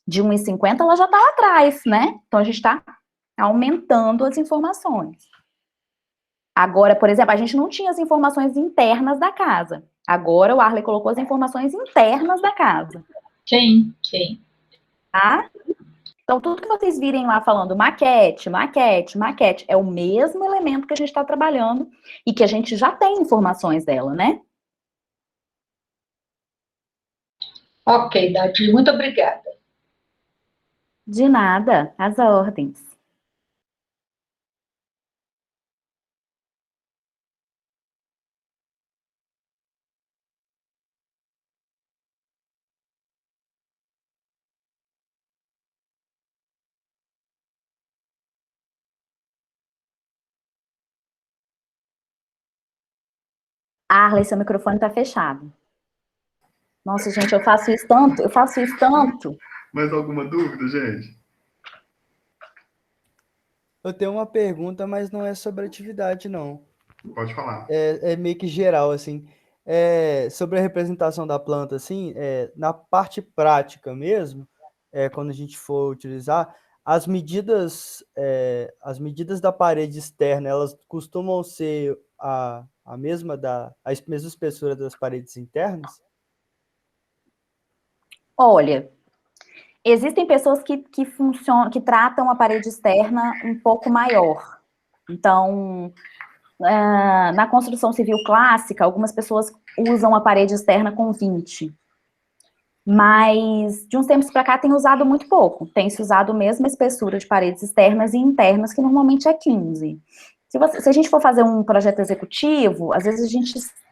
de 1,50 ela já está lá atrás, né? Então, a gente está aumentando as informações. Agora, por exemplo, a gente não tinha as informações internas da casa. Agora, o Arley colocou as informações internas da casa. Sim. Tá? Então, tudo que vocês virem lá falando maquete, é o mesmo elemento que a gente está trabalhando e que a gente já tem informações dela, né? Ok, Dadi, muito obrigada. De nada, às ordens. Arley, seu microfone está fechado. Nossa, gente, eu faço isso tanto. Mais alguma dúvida, gente? Eu tenho uma pergunta, mas não é sobre atividade, não. Pode falar. É meio que geral, assim. Sobre a representação da planta, assim, na parte prática mesmo, quando a gente for utilizar, as medidas da parede externa, elas costumam ser a mesma espessura das paredes internas? Olha, existem pessoas que tratam a parede externa um pouco maior. Então, na construção civil clássica, algumas pessoas usam a parede externa com 20. Mas, de uns tempos para cá, tem usado muito pouco. Tem se usado a mesma espessura de paredes externas e internas, que normalmente é 15. Se a gente for fazer um projeto executivo, às vezes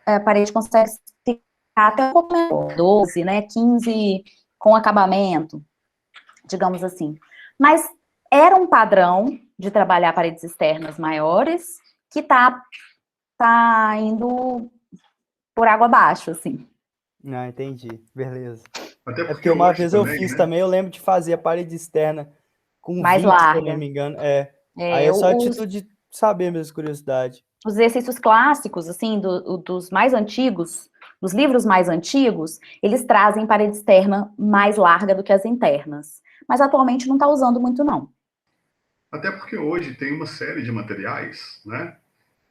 a parede consegue ficar até um pouco menor, 12, né, 15 com acabamento, digamos assim. Mas era um padrão de trabalhar paredes externas maiores que tá indo por água abaixo, assim. Ah, entendi. Beleza. Até porque uma vez eu também, fiz né? também, eu lembro de fazer a parede externa com mais 20, larga. se eu não me engano. Aí é só atitude saber mesmo, curiosidade. Os exercícios clássicos, assim, dos mais antigos, dos livros mais antigos, eles trazem parede externa mais larga do que as internas. Mas atualmente não está usando muito, não. Até porque hoje tem uma série de materiais, né,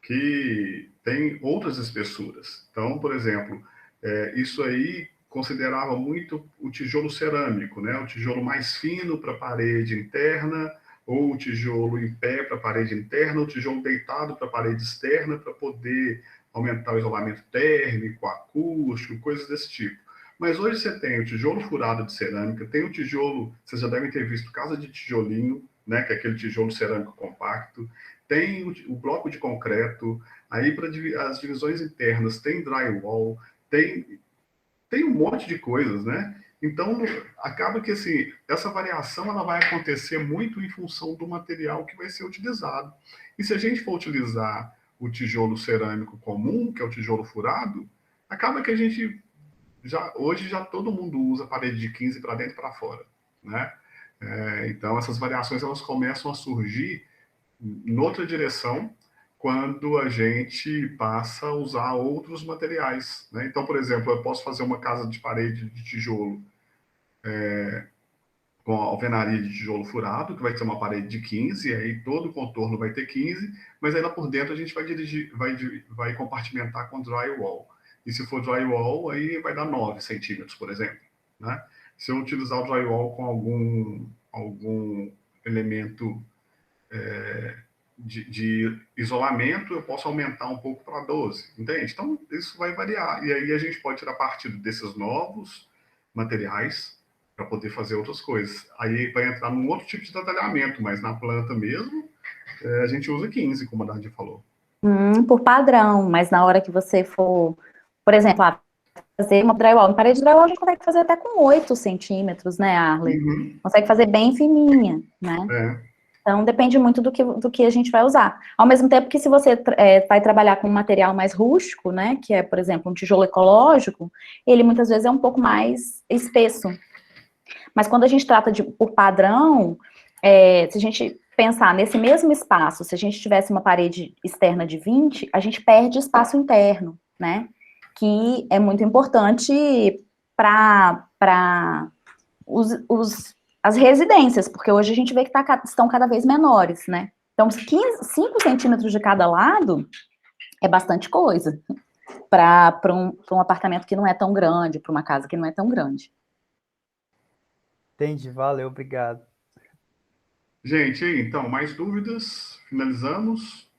que tem outras espessuras. Então, por exemplo, isso aí considerava muito o tijolo cerâmico, né, o tijolo mais fino para a parede interna, ou o tijolo em pé para a parede interna, o tijolo deitado para a parede externa, para poder aumentar o isolamento térmico, acústico, coisas desse tipo. Mas hoje você tem o tijolo furado de cerâmica, tem o tijolo, vocês já devem ter visto casa de tijolinho, né, que é aquele tijolo cerâmico compacto, tem o bloco de concreto, aí para as divisões internas tem drywall, tem um monte de coisas, né? Então, acaba que, assim, essa variação ela vai acontecer muito em função do material que vai ser utilizado. E se a gente for utilizar o tijolo cerâmico comum, que é o tijolo furado, acaba que a gente, hoje já todo mundo usa parede de 15 para dentro e para fora, né? Então, essas variações elas começam a surgir em outra direção quando a gente passa a usar outros materiais, né? Então, por exemplo, eu posso fazer uma casa de parede de tijolo com alvenaria de tijolo furado, que vai ser uma parede de 15, e aí todo o contorno vai ter 15, mas aí lá por dentro a gente vai compartimentar com drywall. E se for drywall, aí vai dar 9 centímetros, por exemplo, né? Se eu utilizar o drywall com algum elemento de isolamento, eu posso aumentar um pouco para 12, entende? Então, isso vai variar. E aí a gente pode tirar partido desses novos materiais para poder fazer outras coisas. Aí vai entrar num outro tipo de detalhamento, mas na planta mesmo, a gente usa 15, como a Dardi falou. Por padrão, mas na hora que você for, por exemplo, fazer uma drywall, em parede de drywall a gente consegue fazer até com 8 centímetros, né, Arley? Uhum. Consegue fazer bem fininha, né? Então, depende muito do que a gente vai usar. Ao mesmo tempo que se você vai trabalhar com um material mais rústico, né, que é, por exemplo, um tijolo ecológico, ele muitas vezes é um pouco mais espesso. Mas quando a gente trata por padrão, se a gente pensar nesse mesmo espaço, se a gente tivesse uma parede externa de 20, a gente perde espaço interno, né, que é muito importante para as residências, porque hoje a gente vê que estão cada vez menores, né? Então, 5 centímetros de cada lado é bastante coisa para um apartamento que não é tão grande, para uma casa que não é tão grande. Entendi, valeu, obrigado. Gente, então, mais dúvidas? Finalizamos?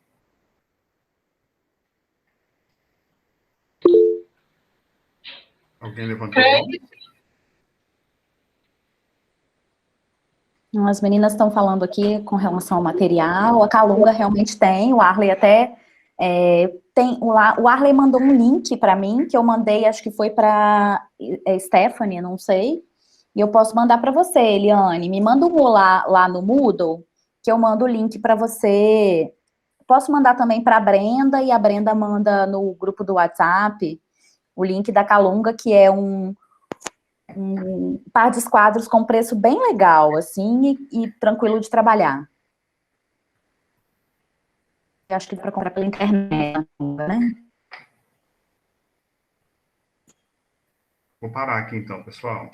Alguém levantou a mão? As meninas estão falando aqui com relação ao material, a Calunga realmente tem, o Arley até tem, o Arley mandou um link para mim, que eu mandei, acho que foi para Stephanie, não sei, e eu posso mandar para você, Eliane, me manda um olá lá no Moodle, que eu mando o link para você, posso mandar também para a Brenda, e a Brenda manda no grupo do WhatsApp, o link da Calunga, que é um par de esquadros com preço bem legal, assim, e tranquilo de trabalhar. Eu acho que dá para comprar pela internet, né? Vou parar aqui então, pessoal.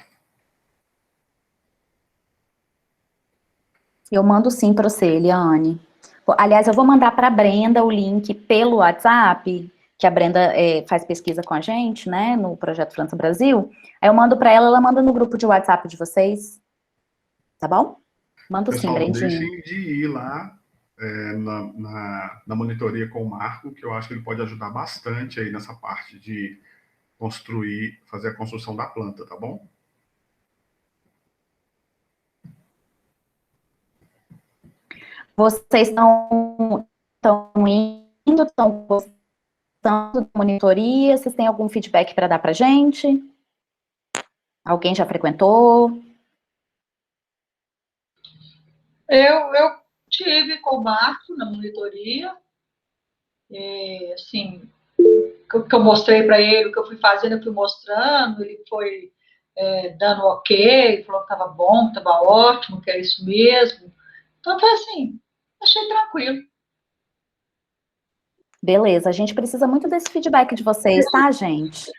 Eu mando sim para você, Eliane. Aliás, eu vou mandar para a Brenda o link pelo WhatsApp, que a Brenda faz pesquisa com a gente, né, no Projeto França Brasil. Aí eu mando para ela manda no grupo de WhatsApp de vocês. Tá bom? Mando sim, Brendinha. Deixem de ir lá na monitoria com o Marco, que eu acho que ele pode ajudar bastante aí nessa parte de fazer a construção da planta, tá bom? Vocês estão indo, estão gostando da monitoria? Vocês têm algum feedback para dar para a gente? Alguém já frequentou? Eu tive com o Marco na monitoria, assim, o que eu mostrei para ele, o que eu fui fazendo, eu fui mostrando, ele foi dando ok, falou que estava bom, que estava ótimo, que era isso mesmo. Então, foi assim, achei tranquilo. Beleza, a gente precisa muito desse feedback de vocês, tá, gente?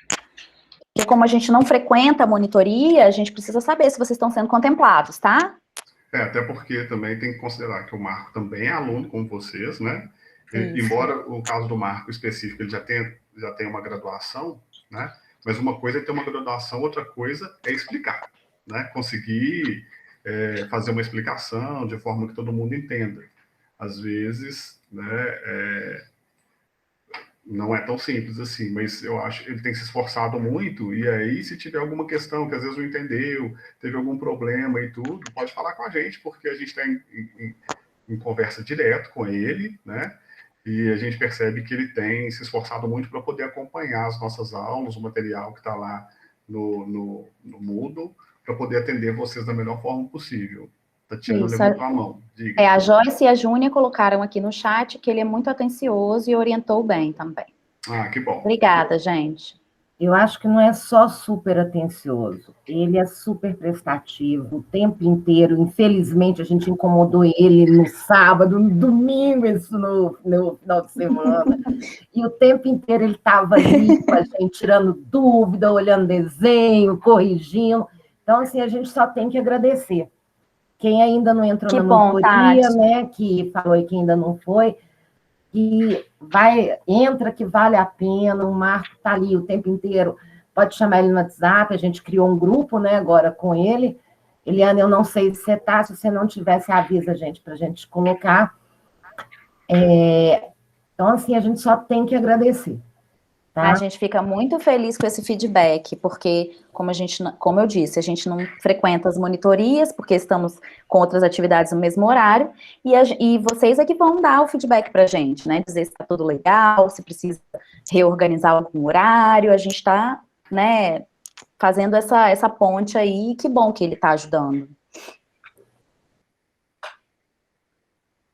Porque como a gente não frequenta a monitoria, a gente precisa saber se vocês estão sendo contemplados, tá? Até porque também tem que considerar que o Marco também é aluno como vocês, né? Isso. Embora o caso do Marco específico ele já tenha uma graduação, né? Mas uma coisa é ter uma graduação, outra coisa é explicar, né? Conseguir fazer uma explicação de forma que todo mundo entenda. Às vezes, né, não é tão simples assim, mas eu acho que ele tem se esforçado muito, e aí, se tiver alguma questão que às vezes não entendeu, teve algum problema e tudo, pode falar com a gente, porque a gente está em conversa direto com ele, né? E a gente percebe que ele tem se esforçado muito para poder acompanhar as nossas aulas, o material que está lá no Moodle, para poder atender vocês da melhor forma possível. Tatiana levantou a mão. Diga. A Joyce e a Júnia colocaram aqui no chat que ele é muito atencioso e orientou bem também. Ah, que bom. Obrigada, gente. Eu acho que não é só super atencioso, ele é super prestativo o tempo inteiro. Infelizmente, a gente incomodou ele no sábado, no domingo, isso no final de semana. E o tempo inteiro ele estava ali com a gente, tirando dúvida, olhando desenho, corrigindo. Então, assim, a gente só tem que agradecer. Quem ainda não entrou na monitoria, né, que falou aí que ainda não foi, que entra que vale a pena, o Marco está ali o tempo inteiro, pode chamar ele no WhatsApp, a gente criou um grupo, né, agora com ele. Eliana, eu não sei se você está, se você não tivesse, avisa a gente, para a gente colocar. Então, assim, a gente só tem que agradecer. Tá? A gente fica muito feliz com esse feedback, porque, como eu disse, a gente não frequenta as monitorias, porque estamos com outras atividades no mesmo horário, e vocês é que vão dar o feedback pra gente, né? Dizer se está tudo legal, se precisa reorganizar algum horário, a gente está, né, fazendo essa ponte aí, e que bom que ele está ajudando.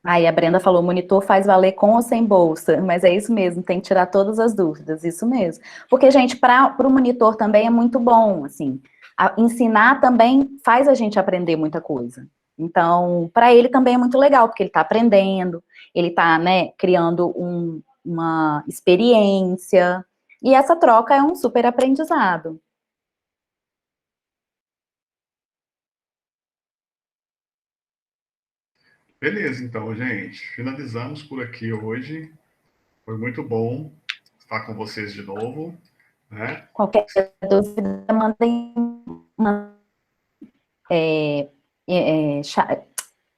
Aí a Brenda falou, o monitor faz valer com ou sem bolsa, mas é isso mesmo, tem que tirar todas as dúvidas, isso mesmo. Porque, gente, para o monitor também é muito bom, assim, ensinar também faz a gente aprender muita coisa. Então, para ele também é muito legal, porque ele está aprendendo, ele está, né, criando uma experiência, e essa troca é um super aprendizado. Beleza, então, gente. Finalizamos por aqui hoje. Foi muito bom estar com vocês de novo. Né? Qualquer dúvida, mandem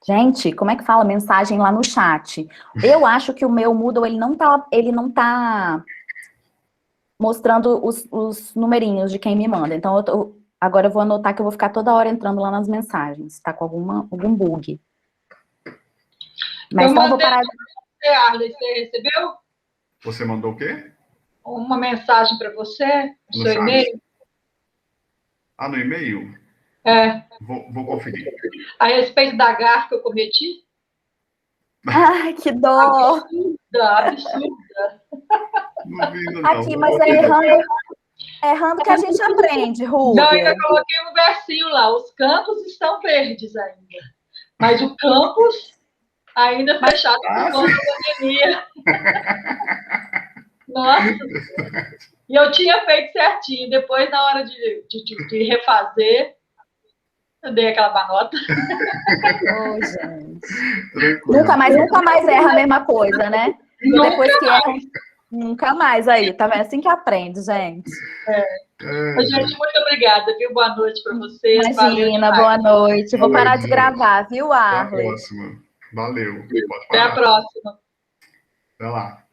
gente, como é que fala? Mensagem lá no chat. Eu acho que o meu Moodle, ele não tá mostrando os numerinhos de quem me manda. Então, agora eu vou anotar que eu vou ficar toda hora entrando lá nas mensagens. Tá com algum bug. Mas então eu vou parar. Arley, você recebeu? Você mandou o quê? Uma mensagem para você, no seu e-mail. Ah, no e-mail? É. Vou conferir. A respeito da gafe que eu cometi? Ai, que dó! Absurda. Não vi, não. Aqui, mas errando que a gente aprende, Rubia. Eu ainda coloquei um versinho lá, os campos estão verdes ainda, mas o campus ainda fechado por conta da pandemia. Nossa! E eu tinha feito certinho, depois na hora de refazer, eu dei aquela banota. Oh, gente. Nunca mais erra a mesma coisa, né? Depois que erra, nunca mais aí, tá vendo? Assim que aprende, gente. Gente, muito obrigada, viu? Boa noite para vocês. Imagina, boa noite. Vou parar de gravar, viu, Arley? Até a próxima. Valeu. Até a próxima. Até lá.